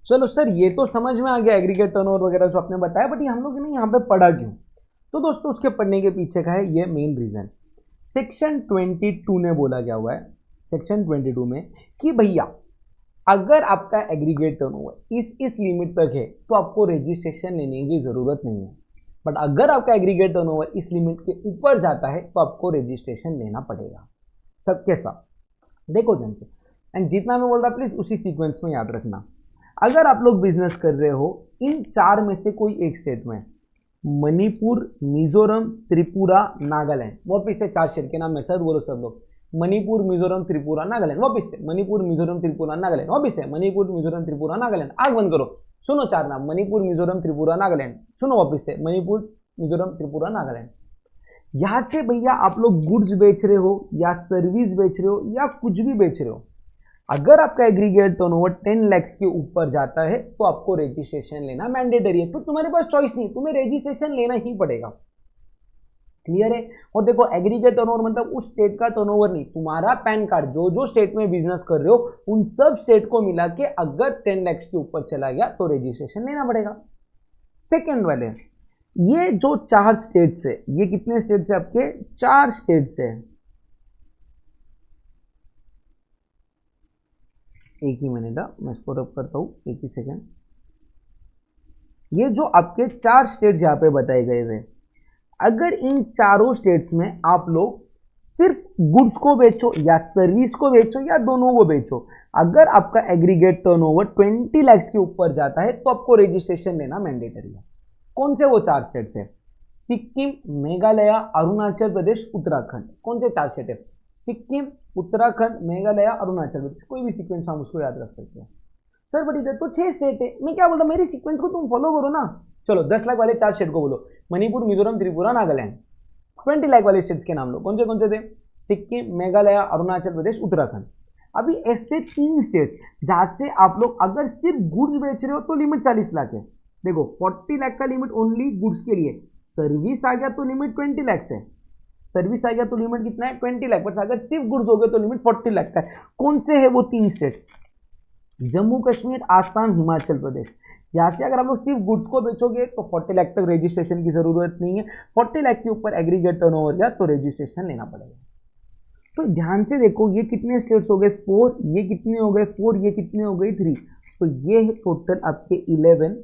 चलो सर ये तो समझ में आ गया एग्रीगेट टर्नओवर वगैरह जो आपने बताया, बट ये हम लोग ने यहाँ पे पढ़ा क्यों? तो दोस्तों उसके पढ़ने के पीछे का है ये मेन रीजन। सेक्शन 22 ने बोला गया हुआ है, सेक्शन 22 में, कि भैया अगर आपका एग्रीगेट टर्नओवर इस लिमिट तक है तो आपको रजिस्ट्रेशन लेने की जरूरत नहीं है, बट अगर आपका एग्रीगेट टर्नओवर इस लिमिट के ऊपर जाता है तो आपको रजिस्ट्रेशन लेना पड़ेगा। सबके साथ देखो ध्यान से, एंड जितना मैं बोल रहा प्लीज उसी सीक्वेंस में याद रखना। अगर आप लोग बिजनेस कर रहे हो इन चार में से कोई एक स्टेट में, मणिपुर, मिजोरम, त्रिपुरा, नागालैंड, वापिस से चार स्टेट के नाम में सर बोलो सब लोग, मणिपुर, मिजोरम, त्रिपुरा, नागालैंड, वापिस से मणिपुर, मिजोरम, त्रिपुरा, नागालैंड, वापिस से मणिपुर, मिजोरम, त्रिपुरा, नागालैंड। आग बंद करो, सुनो चार नाम, मणिपुर, मिजोरम, त्रिपुरा, नागालैंड, सुनो वापिस से मणिपुर, मिजोरम, त्रिपुरा, नागालैंड। यहां से भैया आप लोग गुड्स बेच रहे हो या सर्विस बेच रहे हो या कुछ भी बेच रहे हो, अगर आपका एग्रीगेट टर्नओवर 10 लाख के ऊपर जाता है तो आपको रजिस्ट्रेशन लेना मैंडेटरी है। तो तुम्हारे पास चॉइस नहीं, तुम्हें रजिस्ट्रेशन लेना ही पड़ेगा। क्लियर है? और देखो एग्रीगेट टर्नओवर मतलब उस स्टेट का टर्नओवर नहीं, तुम्हारा पैन कार्ड जो जो स्टेट में बिजनेस कर रहे हो उन सब स्टेट को मिला के अगर 10 लाख के ऊपर चला गया तो रजिस्ट्रेशन लेना पड़ेगा। सेकेंड वाले, ये जो चार स्टेट्स है, ये कितने स्टेट्स है आपके? चार स्टेट्स है। एक ही मिनट, मैं इसको रब करता हूं, एक ही सेकेंड। ये जो आपके चार स्टेट्स यहां पे बताए गए थे, अगर इन चारों स्टेट्स में आप लोग सिर्फ गुड्स को बेचो या सर्विस को बेचो या दोनों को बेचो, अगर आपका एग्रीगेट टर्नओवर 20 लाख के ऊपर जाता है तो आपको रजिस्ट्रेशन लेना मैंडेटरी है। कौन से वो चार स्टेट्स है? सिक्किम, मेघालय, अरुणाचल प्रदेश, उत्तराखंड। कौन से चार स्टेट है? सिक्किम, उत्तराखंड, मेघालय, अरुणाचल प्रदेश। कोई भी सीक्वेंस हम उसको याद रख सकते हैं। सर बट इधर तो 6 स्टेट है, मैं क्या बोल रहा हूँ, मेरी सीक्वेंस को तुम फॉलो करो ना। चलो 10 लाख वाले चार स्टेट को बोलो, मणिपुर, मिजोरम, त्रिपुरा, नागालैंड। 20 लाख वाले स्टेट्स के नाम लो, कौन से थे? सिक्किम, मेघालय, अरुणाचल प्रदेश, उत्तराखंड। अभी ऐसे 3 स्टेट्स जहां से आप लोग अगर सिर्फ गुड्स बेच रहे हो तो लिमिट 40 लाख है। देखो 40 लाख का लिमिट ओनली गुड्स के लिए, सर्विस आ गया तो लिमिट 20 लाख है। सर्विस आ गया तो लिमिट कितना है? 20 लाख। बस अगर सिर्फ गुड्स हो गए तो लिमिट 40 लाख का है। कौन से है वो 3 स्टेट्स? जम्मू कश्मीर, आसाम, हिमाचल प्रदेश। यहां से अगर आप लोग सिर्फ गुड्स को बेचोगे तो 40 लाख तक रजिस्ट्रेशन की जरूरत नहीं है। 40 लाख के ऊपर एग्रीगेट टर्नओवर गया तो रजिस्ट्रेशन लेना पड़ेगा। तो ध्यान से देखो, ये कितने स्टेट्स हो गए? 4। ये कितने हो गए? 4। ये कितने हो गए? 3। तो ये है टोटल आपके 11।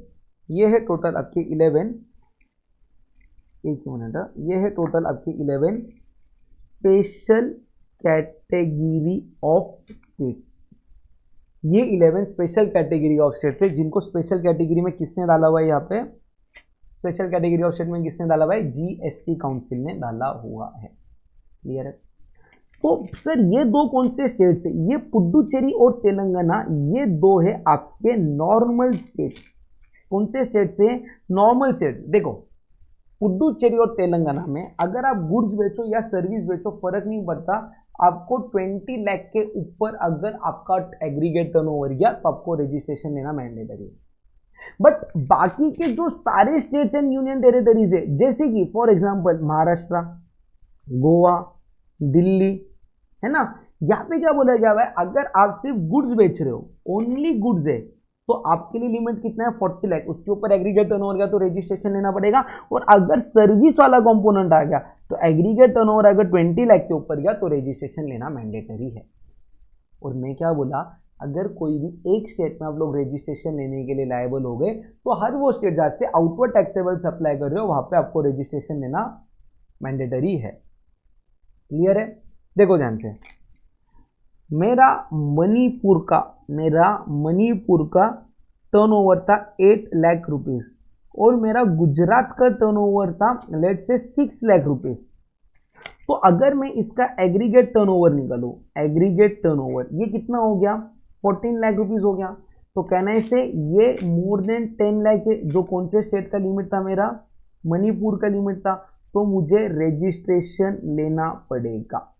ये है टोटल आपके 11। एक मिनट, ये है टोटल आपके 11 स्पेशल कैटेगरी ऑफ स्टेट्स। ये 11 स्पेशल कैटेगरी ऑफ स्टेट्स है, जिनको स्पेशल कैटेगरी में किसने डाला हुआ है? यहाँ पे स्पेशल कैटेगरी ऑफ स्टेट में किसने डाला हुआ है? जीएसटी काउंसिल ने डाला हुआ है। क्लियर है? तो सर ये दो कौन से स्टेट्स है? ये पुडुचेरी और तेलंगाना, ये दो है आपके नॉर्मल स्टेट्स। कौन से स्टेट्स है? Normal states. देखो पुडुचेरी और तेलंगाना में अगर आप गुड्स बेचो या सर्विस बेचो फर्क नहीं पड़ता, आपको 20 लाख के ऊपर अगर आपका एग्रीगेट टर्नओवर गया तो आपको रजिस्ट्रेशन लेना मैंडेटरी है। बट बाकी के जो सारे स्टेट्स एंड यूनियन टेरिटरीज है, जैसे कि फॉर एग्जांपल महाराष्ट्र, गोवा, दिल्ली, है ना, यहाँ पे क्या बोला गया है? अगर आप सिर्फ गुड्स बेच रहे हो, ओनली गुड्स है, तो आपके लिए लिमिट कितना है? 40 लाख। उसके ऊपर एग्रीगेट टर्नओवर गया तो रजिस्ट्रेशन लेना पड़ेगा। और अगर सर्विस वाला कंपोनेंट आ गया तो एग्रीगेट टर्नओवर अगर 20 लाख के ऊपर गया तो रजिस्ट्रेशन लेना मैंडेटरी है। और मैं क्या बोला, अगर कोई भी एक स्टेट में आप लोग रजिस्ट्रेशन लेने के लिए लायबल हो गए तो हर वो स्टेट जहां से आउटवर्ड टैक्सेबल अप्लाई कर रहे हो वहां पे आपको रजिस्ट्रेशन लेना मैंडेटरी है। क्लियर है? देखो ध्यान से, मेरा मणिपुर का टर्नओवर था 8 लाख रुपीस और मेरा गुजरात का टर्नओवर था लेट से 6 लाख रुपीस। तो अगर मैं इसका एग्रीगेट टर्नओवर निकालूं, एग्रीगेट टर्नओवर ये कितना हो गया? 14 लाख रुपीस हो गया। तो कहने से ये मोर देन 10 लाख है। जो कौन से स्टेट का लिमिट था? मेरा मणिपुर का लिमिट था। तो मुझे रजिस्ट्रेशन लेना पड़ेगा।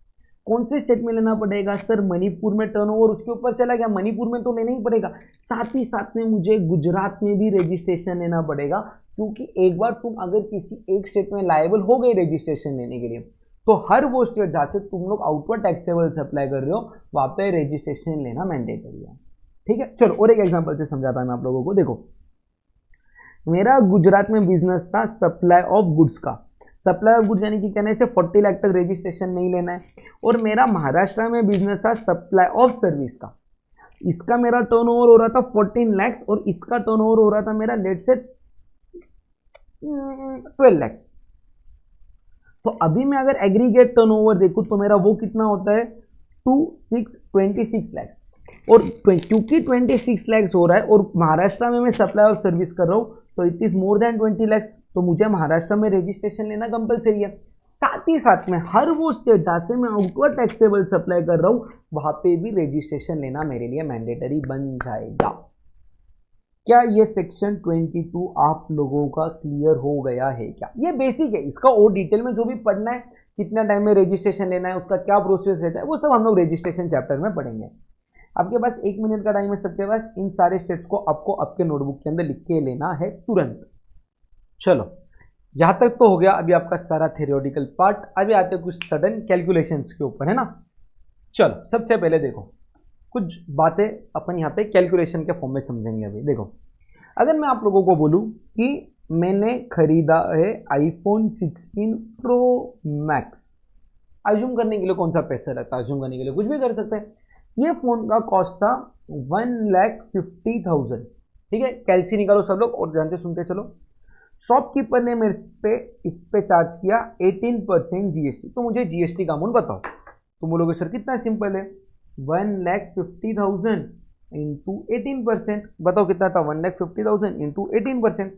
कौन से स्टेट में लेना पड़ेगा? सर मणिपुर में टर्नओवर उसके ऊपर चला गया, मणिपुर में तो लेना ही पड़ेगा। साथ ही साथ में मुझे गुजरात में भी रजिस्ट्रेशन लेना पड़ेगा, क्योंकि एक बार तुम अगर किसी एक स्टेट में लायबल हो गए रजिस्ट्रेशन लेने के लिए तो हर वो स्टेट जहाँ से तुम लोग आउटवर्ड टैक्सेबल अप्लाई कर रहे हो वहाँ पे रजिस्ट्रेशन लेना मैंडेटरी है। ठीक है, चलो और एक एग्जाम्पल से समझाता हूँ मैं आप लोगों को। देखो मेरा गुजरात में बिजनेस था सप्लाई ऑफ गुड्स का। सप्लाई ऑफ गुड्स यानी कि कहने से 40 लाख तक रजिस्ट्रेशन नहीं लेना है। और मेरा महाराष्ट्र में बिजनेस था सप्लाई ऑफ सर्विस का। इसका मेरा टर्नओवर हो रहा था 14 लाख और इसका टर्नओवर हो रहा था मेरा लेट से 12 लाख। तो अभी मैं अगर एग्रीगेट टर्नओवर देखूं तो मेरा वो कितना होता है? 26 लाख। और क्योंकि 26 लैक्स हो रहा है और महाराष्ट्र में मैं सप्लाई और सर्विस कर रहा हूँ तो it is more than 20 lakhs, तो मुझे महाराष्ट्र में रजिस्ट्रेशन लेना कंपलसरी है। साथ ही साथ में हर वो स्टेट जहाँ से मैं आउटवर्ड टैक्सेबल सप्लाई कर रहा हूँ वहाँ पे भी रजिस्ट्रेशन लेना मेरे लिए मैंडेटरी बन जाएगा। क्या ये सेक्शन 22 आप लोगों का क्लियर हो गया है क्या? ये बेसिक है, इसका और डिटेल में जो भी पढ़ना है, कितना टाइम में रजिस्ट्रेशन लेना है, उसका क्या प्रोसेस रहता है, वो सब हम लोग रजिस्ट्रेशन चैप्टर में पढ़ेंगे। आपके पास 1 मिनट का टाइम है सबके पास, इन सारे स्टेट्स को आपको आपके नोटबुक के अंदर लिख के लेना है तुरंत। चलो यहां तक तो हो गया अभी आपका सारा थ्योरेटिकल पार्ट। अभी आते हैं कुछ सडन कैलकुलेशंस के ऊपर, है ना। चलो सबसे पहले देखो कुछ बातें अपन यहाँ पे कैलकुलेशन के फॉर्म में समझेंगे। अभी देखो, अगर मैं आप लोगों को बोलूँ कि मैंने खरीदा है आईफोन 16 प्रो मैक्स, अज्यूम करने के लिए कौन सा पैसा रहता है, अज्यूम करने के लिए कुछ भी कर सकते हैं। ये फोन का कॉस्ट था 1,50,000, ठीक है। कैलसी निकालो सब लोग और ध्यान से सुनते चलो। शॉपकीपर ने मेरे पे इस पे चार्ज किया 18% जीएसटी, तो मुझे जीएसटी का अमाउंट बताओ। तो बोलोगे सर कितना सिंपल है, 1,50,000 इंटू 18%, बताओ कितना था, 1,50,000 इंटू 18%,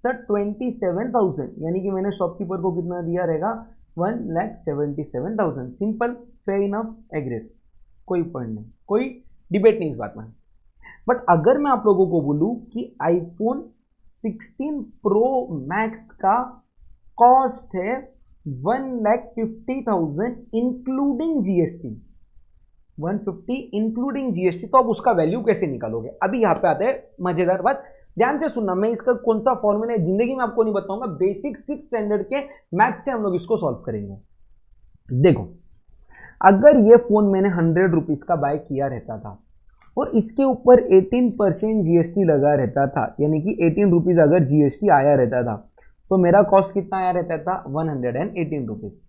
सर 27,000, यानी कि मैंने शॉपकीपर को कितना दिया रहेगा, 1,77,000। सिंपल, फेयर इनफ, एग्रीड, कोई पॉइंट नहीं, कोई डिबेट नहीं इस बात में। बट अगर मैं आप लोगों को बोलूं कि आईफोन 16 प्रो मैक्स का कॉस्ट है 1,50,000 इंक्लूडिंग जीएसटी, 150 इंक्लूडिंग जीएसटी, तो अब उसका वैल्यू कैसे निकालोगे? अभी यहाँ पे आते हैं मजेदार बात, ध्यान से सुनना। मैं इसका कौन सा फॉर्मूला है जिंदगी में आपको नहीं बताऊंगा, बेसिक 6 स्टैंडर्ड के मैथ से हम लोग इसको सॉल्व करेंगे। देखो, अगर ये फोन मैंने 100 रुपीज का बाय किया रहता था और इसके ऊपर 18% जीएसटी लगा रहता था, यानी कि 18 रुपीज अगर जीएसटी आया रहता था, तो मेरा कॉस्ट कितना आया रहता था, 118 रुपीज।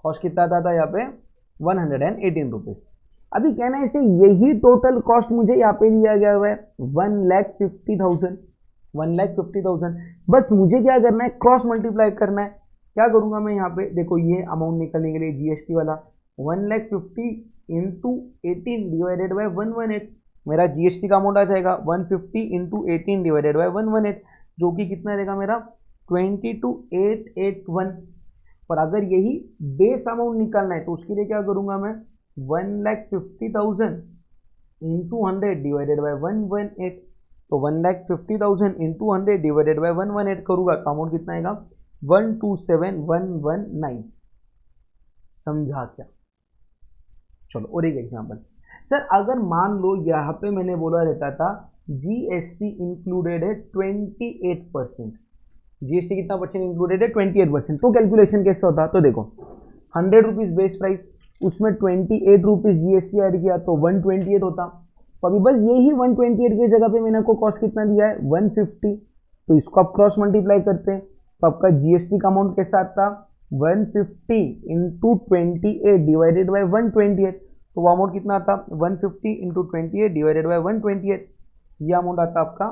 कॉस्ट कितना आता था यहाँ पे, 118 रुपीज। अभी कहना है इसे, यही टोटल कॉस्ट मुझे यहाँ पे दिया गया हुआ है 1,50,000, 1,50,000। बस मुझे क्या करना है, क्रॉस मल्टीप्लाई करना है। क्या करूंगा मैं यहाँ पे, देखो ये अमाउंट निकलने के लिए जीएसटी वाला 1,50,000 इंटू 18 डिवाइडेड बाई 118, मेरा जीएसटी का अमाउंट आ जाएगा 150 इंटू 18 डिवाइडेड बाई 118, जो कि कितना रहेगा मेरा 22,881। पर अगर यही बेस अमाउंट निकालना है तो उसके लिए क्या करूंगा मैं, 1,50,000 इंटू 100 डिवाइडेड बाई 118, तो 1,50,000 इंटू 100 डिवाइडेड बाई 118 करूंगा तो अमाउंट कितना आएगा, 127,119। समझा क्या? चलो और एक एग्जांपल, सर अगर मान लो यहाँ पे मैंने बोला रहता था जीएसटी इंक्लूडेड है 28%, जीएसटी कितना परसेंट इंक्लूडेड है, 28%, तो कैलकुलेशन कैसे होता? तो देखो 100 रुपीज बेस प्राइस, उसमें 28 रुपीज जीएसटी ऐड किया तो 128 होता। तो अभी बस यही 128 की जगह पे मैंने आपको कॉस्ट कितना दिया है, 150, तो इसको आप क्रॉस मल्टीप्लाई करते हैं तो आपका जीएसटी का अमाउंट कैसा आता, 150 इंटू 28 डिवाइडेड बाई 128, तो वो अमाउंट कितना आता, 150 इंटू 28 डिवाइडेड बाई 128, ये अमाउंट आता आपका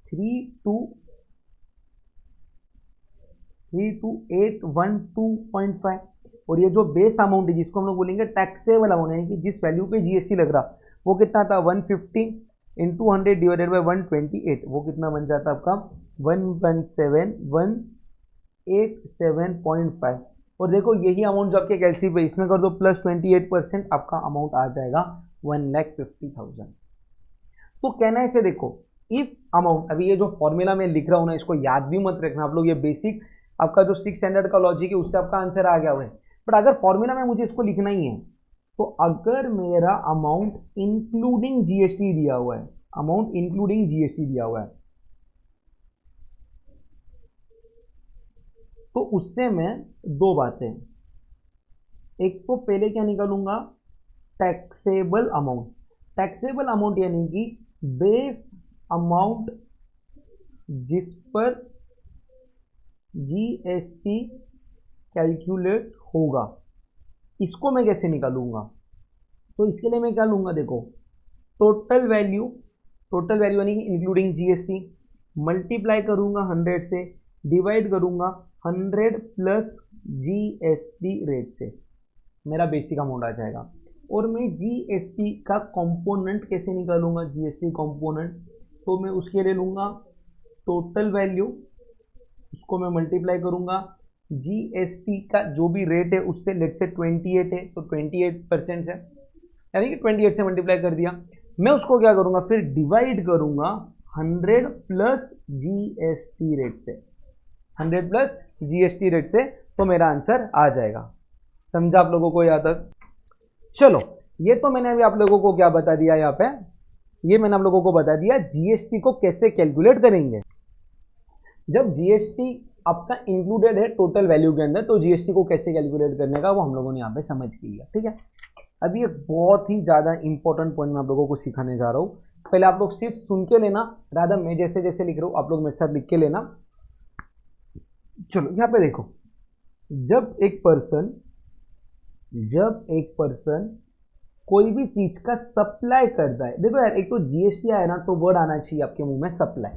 32,812.5। और ये जो बेस अमाउंट है जिसको हम लोग बोलेंगे टैक्सेबल अमाउंट, यानी कि जिस वैल्यू पे जीएसटी लग रहा, वो कितना था, 150 इंटू 100 डिवाइडेड बाई 128, वो कितना बन जाता आपका 117,187.5। और देखो यही अमाउंट जो आपके कैलसी पे इसमें कर दो प्लस 28%, आपका अमाउंट आ जाएगा 1,50,000। तो कहना है इसे, देखो इफ अमाउंट, अभी ये जो फॉर्मूला मैं लिख रहा हूँ ना, इसको याद भी मत रखना आप लोग, ये बेसिक आपका जो 6 स्टैंडर्ड का लॉजिक है उससे आपका आंसर आ गया हुआ है। बट अगर फॉर्मूला में मुझे इसको लिखना ही है, तो अगर मेरा अमाउंट इंक्लूडिंग जीएसटी दिया हुआ है, अमाउंट इंक्लूडिंग जीएसटी दिया हुआ है, तो उससे मैं दो बातें, एक तो पहले क्या निकालूंगा, टैक्सेबल अमाउंट। टैक्सेबल अमाउंट यानी कि बेस अमाउंट जिस पर जीएसटी कैलकुलेट होगा, इसको मैं कैसे निकालूंगा? तो इसके लिए मैं क्या लूंगा, देखो टोटल वैल्यू, टोटल वैल्यू यानी कि इंक्लूडिंग जीएसटी, मल्टीप्लाई करूंगा 100 से, डिवाइड करूंगा 100 प्लस जीएसटी रेट से, मेरा बेसिक अमाउंट आ जाएगा। और मैं जीएसटी का कंपोनेंट कैसे निकालूंगा, जीएसटी कंपोनेंट, तो मैं उसके लिए लूंगा टोटल वैल्यू, उसको मैं मल्टीप्लाई करूंगा जीएसटी का जो भी रेट है उससे, लेट से 28 है तो 28% है, यानी कि 28 से मल्टीप्लाई कर दिया। मैं उसको क्या करूंगा, फिर डिवाइड करूंगा 100 प्लस जीएसटी रेट से, 100 प्लस जीएसटी रेट से, तो मेरा आंसर आ जाएगा। समझा आप लोगों को यहाँ तक? चलो, ये तो मैंने अभी आप लोगों को क्या बता दिया यहाँ पे, ये मैंने आप लोगों को बता दिया जीएसटी को कैसे कैलकुलेट करेंगे। जब जीएसटी आपका इंक्लूडेड है टोटल वैल्यू के अंदर, तो जीएसटी को कैसे कैलकुलेट करने का वो हम लोगों ने यहाँ पे समझ लिया, ठीक है। अभी एक बहुत ही ज़्यादा इंपॉर्टेंट पॉइंट मैं आप लोगों को सिखाने जा रहा हूँ। पहले आप लोग सिर्फ सुन के लेना, राधा मैं जैसे जैसे लिख रहा हूँ आप लोग मेरे साथ लिख के लेना। चलो यहाँ पे देखो, जब एक पर्सन कोई भी चीज का सप्लाई करता है, देखो यार, एक तो जीएसटी आया ना तो वर्ड आना चाहिए आपके मुंह में सप्लाई,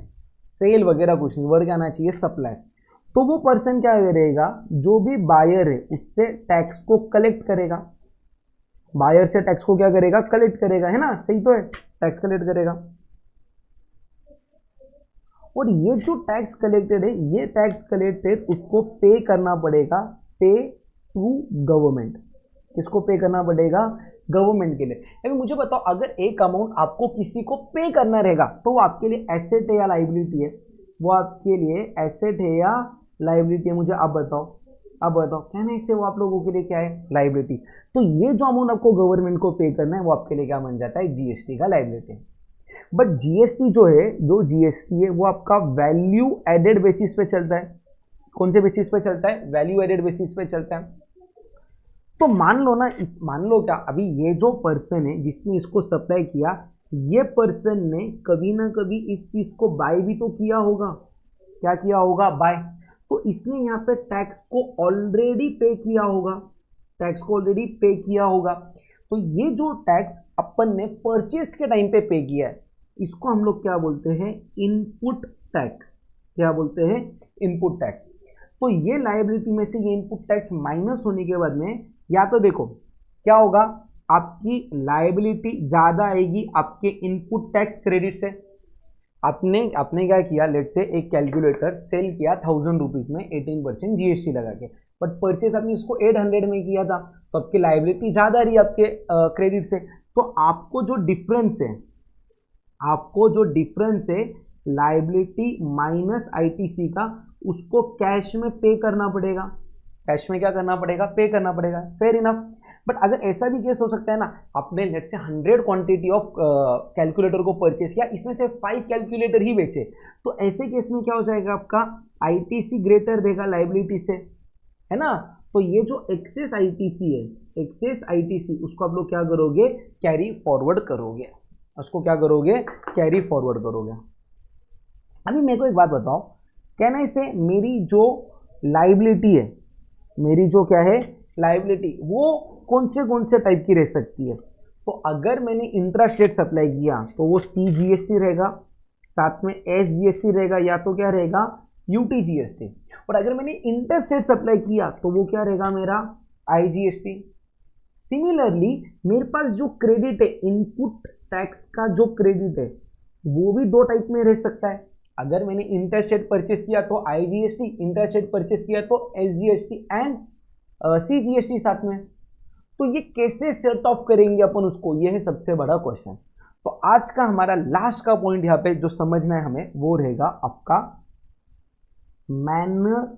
सेल वगैरह कुछ नहीं, वर्ड क्या आना चाहिए, सप्लाई। तो वो पर्सन क्या करेगा, जो भी बायर है उससे टैक्स को कलेक्ट करेगा, बायर से टैक्स को क्या करेगा, कलेक्ट करेगा, है ना, सही तो है, टैक्स कलेक्ट करेगा। और ये जो टैक्स कलेक्टेड है, ये टैक्स कलेक्टेड उसको पे करना पड़ेगा, पे टू गवर्नमेंट। किसको पे करना पड़ेगा, गवर्नमेंट के लिए। अभी मुझे बताओ, अगर एक अमाउंट आपको किसी को पे करना रहेगा तो वो आपके लिए एसेट है या लाइबिलिटी है, वो आपके लिए एसेट है या लाइबिलिटी है, मुझे आप बताओ, कहना इससे वो आप लोगों के लिए क्या है, लाइबिलिटी। तो ये जो अमाउंट आपको गवर्नमेंट को पे करना है वो आपके लिए क्या बन जाता है, जीएसटी का लाइबिलिटी। बट जीएसटी जो है, जो जीएसटी है वो आपका वैल्यू एडेड बेसिस पे चलता है। कौन से बेसिस पे चलता है, वैल्यू एडेड बेसिस पे चलता है। तो मान लो ना, मान लो क्या, अभी ये जो पर्सन है जिसने इसको सप्लाई किया, ये पर्सन ने कभी ना कभी इस चीज को बाय भी तो किया होगा, क्या किया होगा, बाय। तो इसने यहाँ पे टैक्स को ऑलरेडी पे किया होगा, तो ये जो टैक्स अपन ने परचेस के टाइम पे किया है, इसको हम लोग क्या बोलते हैं, इनपुट टैक्स। क्या बोलते हैं, इनपुट टैक्स। तो ये लायबिलिटी में से ये इनपुट टैक्स माइनस होने के बाद में, या तो देखो क्या होगा, आपकी लायबिलिटी ज्यादा आएगी आपके इनपुट टैक्स क्रेडिट से। आपने क्या किया, लेट से एक कैलकुलेटर सेल किया 1000 रुपीज में 18% जीएसटी लगा के, बट परचेज आपने इसको 800 में किया था, तो आपकी लायबिलिटी ज्यादा रही आपके क्रेडिट से। तो आपको जो डिफरेंस है लायबिलिटी माइनस आईटीसी का, उसको कैश में पे करना पड़ेगा, कैश में क्या करना पड़ेगा, पे करना पड़ेगा, फेयर इनफ। बट अगर ऐसा भी केस हो सकता है ना, आपने लेट से 100 क्वांटिटी ऑफ कैलकुलेटर को परचेस किया, इसमें से 5 कैलकुलेटर ही बेचे, तो ऐसे केस में क्या हो जाएगा, आपका आईटीसी ग्रेटर देगा लायबिलिटी से, है ना। तो ये जो एक्सेस आईटीसी है, उसको आप लोग क्या करोगे, कैरी फॉरवर्ड करोगे, अभी मेरे को एक बात बताओ, कहना इसे, मेरी जो लायबिलिटी है, क्या है, लायबिलिटी, वो कौन से टाइप की रह सकती है। तो अगर मैंने इंट्रा स्टेट सप्लाई किया तो वो सीजीएसटी रहेगा, साथ में एसजीएसटी रहेगा, या तो क्या रहेगा, यूटीजीएसटी। और अगर मैंने इंटर स्टेट सप्लाई किया तो वो क्या रहेगा, मेरा आईजीएसटी। सिमिलरली मेरे पास जो क्रेडिट है, इनपुट टैक्स का जो क्रेडिट है, वो भी 2 टाइप में रह सकता है। अगर मैंने इंटर स्टेट परचेस किया तो आईजीएसटी, इंटर स्टेट परचेस किया तो एसजीएसटी एंड सीजीएसटी साथ में। तो ये कैसे सेट ऑफ करेंगे अपन उसको, ये है सबसे बड़ा क्वेश्चन। तो आज का हमारा लास्ट का पॉइंट यहाँ पे जो समझना है हमें, वो रहेगा आपका manner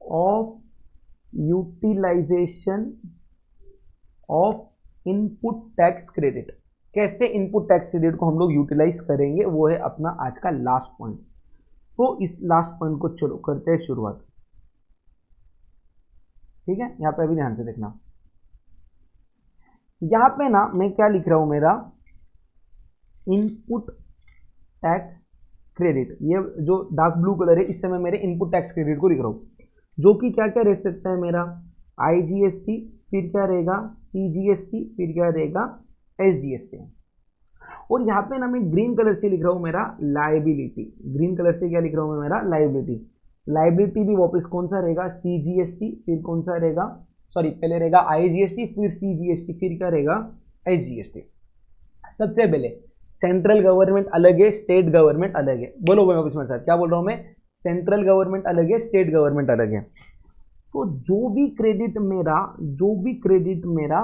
of utilization of input tax credit. कैसे इनपुट टैक्स क्रेडिट को हम लोग यूटिलाइज करेंगे, वो है अपना आज का लास्ट पॉइंट। तो इस लास्ट पॉइंट को चलो करते हैं शुरुआत, ठीक है। यहां पे अभी ध्यान से देखना, यहां पे ना मैं क्या लिख रहा हूं, मेरा इनपुट टैक्स क्रेडिट, ये जो डार्क ब्लू कलर है, इससे मैं मेरे इनपुट टैक्स क्रेडिट को लिख रहा हूं, जो कि क्या क्या रह सकता है, मेरा आईजीएसटी, फिर क्या रहेगा, सीजीएसटी, फिर क्या रहेगा, एसजीएसटी। और यहाँ पे ना मैं ग्रीन कलर से लिख रहा हूँ मेरा लायबिलिटी, ग्रीन कलर से क्या लिख रहा हूँ मैं, मेरा लायबिलिटी भी वापस कौन सा रहेगा, सीजीएसटी, फिर कौन सा रहेगा, सॉरी पहले रहेगा आईजीएसटी, फिर सीजीएसटी, फिर क्या रहेगा, SGST। सबसे पहले सेंट्रल गवर्नमेंट अलग है, स्टेट गवर्नमेंट अलग है। बोलो भाई इसमें साथ क्या बोल रहा हूं मैं, सेंट्रल गवर्नमेंट अलग है, स्टेट गवर्नमेंट अलग है। तो जो भी क्रेडिट मेरा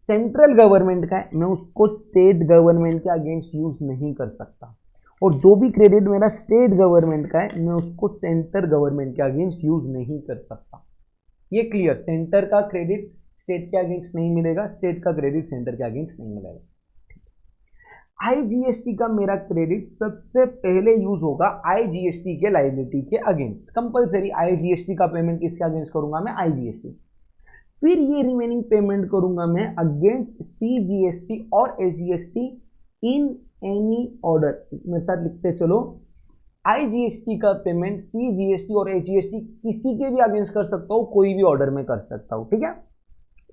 सेंट्रल गवर्नमेंट का है मैं उसको स्टेट गवर्नमेंट के अगेंस्ट यूज नहीं कर सकता, और जो भी क्रेडिट मेरा स्टेट गवर्नमेंट का है मैं उसको सेंटर गवर्नमेंट के अगेंस्ट यूज नहीं कर सकता। ये क्लियर, सेंटर का क्रेडिट स्टेट के अगेंस्ट नहीं मिलेगा, स्टेट का क्रेडिट सेंटर के अगेंस्ट नहीं मिलेगा। आईजीएसटी का मेरा क्रेडिट सबसे पहले यूज होगा आईजीएसटी के लायबिलिटी के अगेंस्ट, कंपलसरी आईजीएसटी का पेमेंट किसके अगेंस्ट करूंगा मैं, आईजीएसटी। फिर ये रिमेनिंग पेमेंट करूंगा मैं अगेंस्ट सीजीएसटी और एसजीएसटी इन एनी ऑर्डर। मेरे साथ लिखते चलो, आईजीएसटी का पेमेंट सीजीएसटी और एसजीएसटी किसी के भी अगेंस्ट कर सकता हूं, कोई भी ऑर्डर में कर सकता हूं, ठीक है।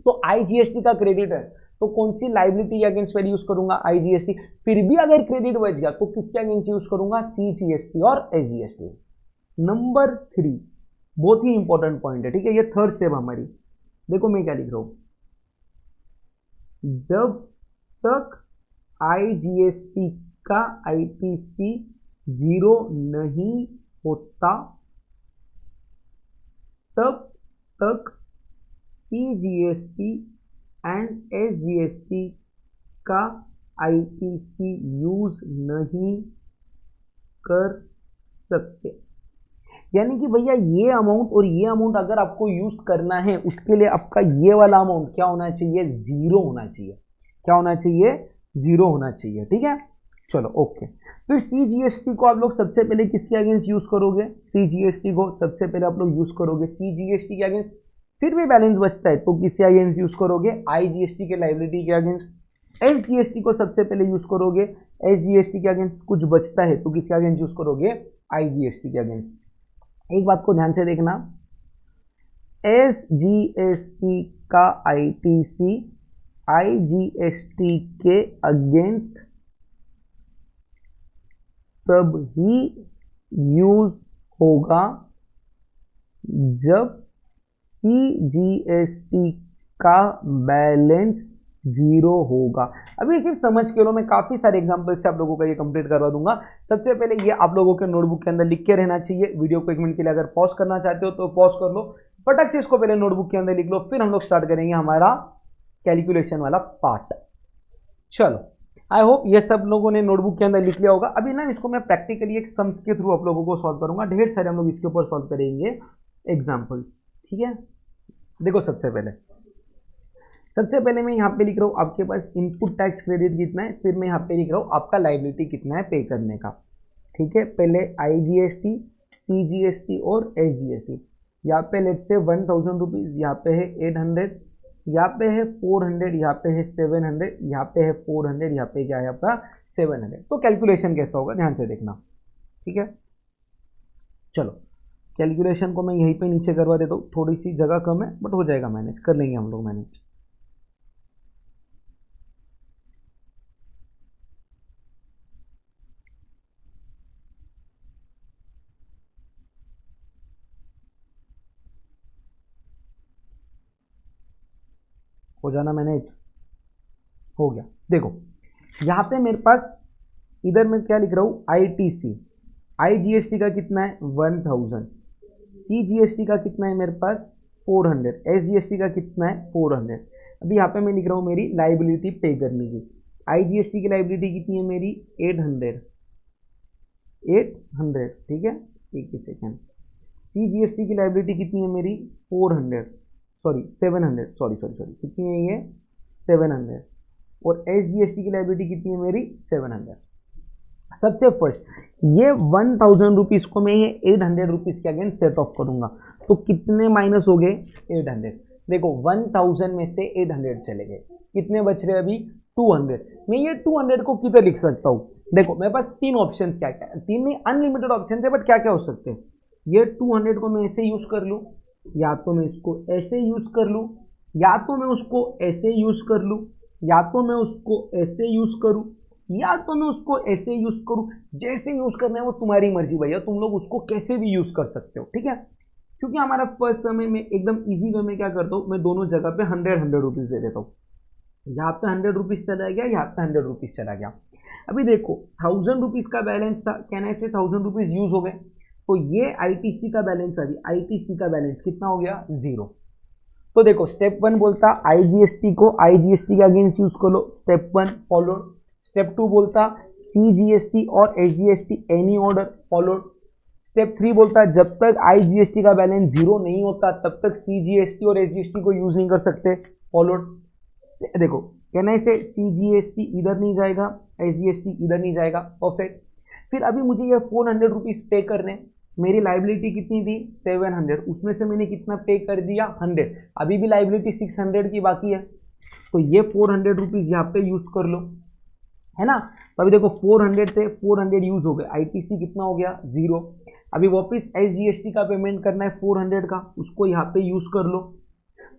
तो आईजीएसटी का क्रेडिट है तो कौन सी लाइबिलिटी के अगेंस्ट पहले यूज करूंगा, आईजीएसटी। फिर भी अगर क्रेडिट बच गया तो किसके अगेंस्ट यूज करूंगा, सीजीएसटी और एसजीएसटी। नंबर 3 बहुत ही इंपॉर्टेंट पॉइंट है, ठीक है, ये थर्ड स्टेप हमारी। देखो मैं क्या लिख रहा हूं, जब तक आईजीएसटी का आईटीसी 0 नहीं होता तब तक सीजीएसटी एंड एसजीएसटी का आईटीसी यूज नहीं कर सकते। यानी कि भैया ये अमाउंट और ये अमाउंट अगर आपको यूज करना है उसके लिए आपका ये वाला अमाउंट क्या होना चाहिए, 0 होना चाहिए। क्या होना चाहिए, 0 होना चाहिए, ठीक है। चलो ओके। फिर सीजीएसटी को आप लोग सबसे पहले किसके अगेंस्ट यूज करोगे, सीजीएसटी को सबसे पहले आप लोग यूज करोगे सीजीएसटी के अगेंस्ट। फिर भी बैलेंस बचता है तो किसके अगेंस्ट यूज करोगे, आईजीएसटी के लायबिलिटी के अगेंस्ट। एसजीएसटी को सबसे पहले यूज करोगे एसजीएसटी के अगेंस्ट, कुछ बचता है तो किसके अगेंस्ट यूज करोगे, आईजीएसटी के अगेंस्ट। एक बात को ध्यान से देखना, एसजीएसटी का आईटीसी आईजीएसटी के अगेंस्ट तब ही यूज होगा जब सीजीएसटी का बैलेंस 0 होगा। अभी सिर्फ समझ के लो, मैं काफी सारे एग्जांपल से आप लोगों का ये कंप्लीट करवा दूंगा। सबसे पहले ये आप लोगों के नोटबुक के अंदर लिख के रहना चाहिए। वीडियो को 1 मिनट के लिए अगर पॉज करना चाहते हो तो पॉज कर लो, फटक से इसको पहले नोटबुक के अंदर लिख लो, फिर हम लोग स्टार्ट करेंगे हमारा कैलकुलेशन वाला पार्ट। चलो आई होप ये सब लोगों ने नोटबुक के अंदर लिख लिया होगा। अभी ना इसको मैं प्रैक्टिकली एक सम्स के थ्रू आप लोगों को सॉल्व करूंगा, ढेर सारे हम लोग इसके ऊपर सॉल्व करेंगे एग्जाम्पल्स, ठीक है। देखो सबसे पहले मैं यहाँ पे लिख रहा हूँ आपके पास इनपुट टैक्स क्रेडिट कितना है, फिर मैं यहाँ पे लिख रहा हूँ आपका लायबिलिटी कितना है पे करने का, ठीक है। पहले आईजीएसटी, सीजीएसटी और एसजीएसटी। यहाँ पे लेट से 1000 रुपीज, यहाँ पे है 800, यहाँ पे है 400, यहाँ पे है 700, यहाँ पे है 400, यहाँ पे क्या है आपका 700। तो कैलकुलेशन कैसा होगा ध्यान से देखना, ठीक है। चलो कैलकुलेशन को मैं यहीं पे नीचे करवा देता हूँ, थोड़ी सी जगह कम है बट हो जाएगा, मैनेज कर लेंगे हम लोग मैनेज। हो जाना मैनेज, हो गया। देखो यहाँ पे मेरे पास इधर मैं क्या लिख रहा हूँ, आईटीसी, आईजीएसटी का कितना है 1000, सीजीएसटी का कितना है मेरे पास 400, एसजीएसटी का कितना है 400। अभी यहाँ पे मैं लिख रहा हूँ मेरी लाइबिलिटी पे करने की। आईजीएसटी की लाइबिलिटी कितनी है मेरी 800, ठीक है, एक ही सेकेंड। सीजीएसटी की लाइबिलिटी कितनी है मेरी 700, कितनी है ये 700। और एसजीएसटी की लाइबिलिटी कितनी है मेरी 700। सबसे फर्स्ट ये 1000 रुपीज को मैं ये 800 रुपीज के अगेंस्ट सेट ऑफ करूंगा, तो कितने माइनस हो गए 800। देखो 1000 में से 800 चले गए, कितने बच रहे अभी 200। मैं ये 200 को किधर लिख सकता हूँ, देखो मेरे पास 3 ऑप्शन, क्या क्या, 3 नहीं अनलिमिटेड ऑप्शन थे, बट क्या क्या हो सकते हैं। ये 200 को मैं ऐसे यूज कर लूँ, या तो मैं इसको ऐसे यूज कर लूँ, या तो मैं उसको ऐसे यूज कर लूँ, या तो मैं उसको ऐसे यूज करूँ, या तो मैं उसको ऐसे यूज करूँ। जैसे यूज करना है वो तुम्हारी मर्जी भैया, तुम लोग उसको कैसे भी यूज कर सकते हो, ठीक है। क्योंकि हमारा फर्स्ट समय में एकदम इजी वे में क्या करता हूँ, मैं दोनों जगह पे 100 रुपीज दे देता हूँ। यहाँ पे 100 रुपीज चला गया, यहाँ पे 100 रुपीज चला गया। अभी देखो 1000 रुपीज का बैलेंस था, कहना है 1000 रुपीज यूज हो गए, तो ये आईटीसी का बैलेंस, अभी आईटीसी का बैलेंस कितना हो गया, 0। तो देखो स्टेप 1 बोलता आईजीएसटी को आईजीएसटी के अगेंस्ट यूज कर लो, स्टेप 1 फॉलोड। स्टेप 2 बोलता सीजीएसटी और SGST any order, followed. Step 3 बोलता जब तक आईजीएसटी का बैलेंस 0 नहीं होता तब तक सीजीएसटी और एसजीएसटी को यूज नहीं कर सकते, फॉलोड। देखो कहना से सीजीएसटी इधर नहीं जाएगा, एसजीएसटी इधर नहीं जाएगा, परफेक्ट। फिर अभी मुझे ये 400 रुपीज पे करने, मेरी लाइबिलिटी कितनी थी 700, उसमें से मैंने कितना पे कर दिया 100, अभी भी लाइबिलिटी 600 की बाकी है, तो ये 400 रुपीज यहाँ पे यूज कर लो, है ना। तो अभी देखो 400 थे, 400 यूज हो गए, आईटीसी कितना हो गया 0। अभी वापिस एसजीएसटी का पेमेंट करना है 400 का, उसको यहाँ पे यूज कर लो,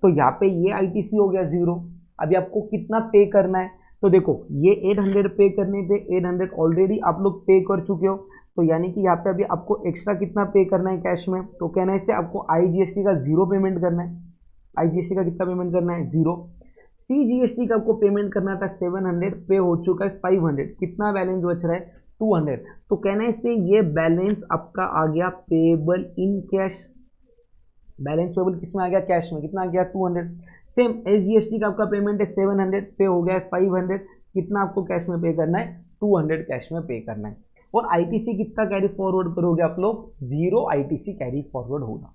तो यहाँ पे ये आईटीसी हो गया 0। अभी आपको कितना पे करना है, तो देखो ये 800 पे करने थे, 800 ऑलरेडी आप लोग पे कर चुके हो, तो यानी कि यहाँ पे अभी आपको एक्स्ट्रा कितना पे करना है कैश में, तो कहना है इससे आपको आईजीएसटी का 0 पेमेंट करना है। आईजीएसटी का कितना पेमेंट करना है 0। सीजीएसटी का आपको पेमेंट करना था 700, पे हो चुका है 500, कितना बैलेंस बच रहा है 200, तो कहना है इससे ये बैलेंस आपका आ गया payable in cash. Balance payable किस में आ गया, कैश में, कितना आ गया 200। सेम एसजीएसटी का आपका पेमेंट है 700, पे हो गया है 500, कितना आपको कैश में पे करना है 200 कैश में पे करना है। और आईटीसी कितना कैरी फॉरवर्ड करोगे आप लोग, 0 आईटीसी कैरी फॉरवर्ड होगा।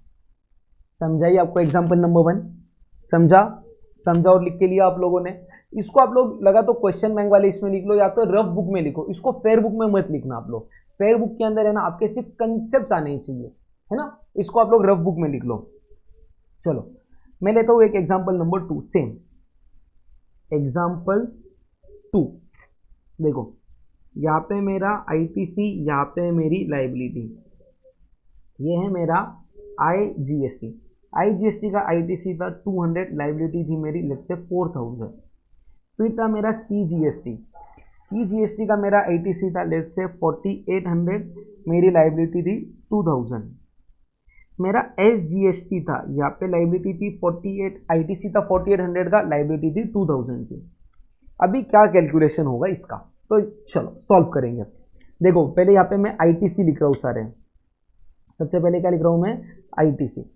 समझाइए आपको एग्जांपल नंबर 1, समझा, समझा और लिख के लिया आप लोगों ने। इसको आप लोग लगा तो क्वेश्चन बैंक वाले इसमें लिख लो या तो रफ बुक में लिखो, इसको फेयर बुक में मत लिखना आप लोग, फेयर बुक के अंदर है ना आपके सिर्फ कंसेप्ट आने चाहिए, है ना, इसको आप लोग रफ बुक में लिख लो। चलो मैं लेता हूं एक एग्जांपल नंबर 2, सेम एग्जांपल 2। देखो यहाँ पे मेरा आईटीसी, यहाँ पे मेरी लाइबिलिटी, ये है मेरा आईजीएसटी। आईजीएसटी का आईटीसी था 200, लाइबिलिटी थी मेरी लेट्स से 4000। फिर था मेरा सीजीएसटी, सीजीएसटी का मेरा आईटीसी था लेट्स से 4800, मेरी लाइबिलिटी थी 2000। मेरा एसजीएसटी था, यहाँ पे लाइबिलिटी थी 48, आईटीसी था 4800 का, लाइबिलिटी थी 2000 की। अभी क्या कैलकुलेशन होगा इसका, तो चलो सॉल्व करेंगे। देखो पहले यहाँ पे मैं आईटीसी लिख रहा हूँ सारे, सबसे पहले क्या लिख रहा हूँ मैं आईटीसी।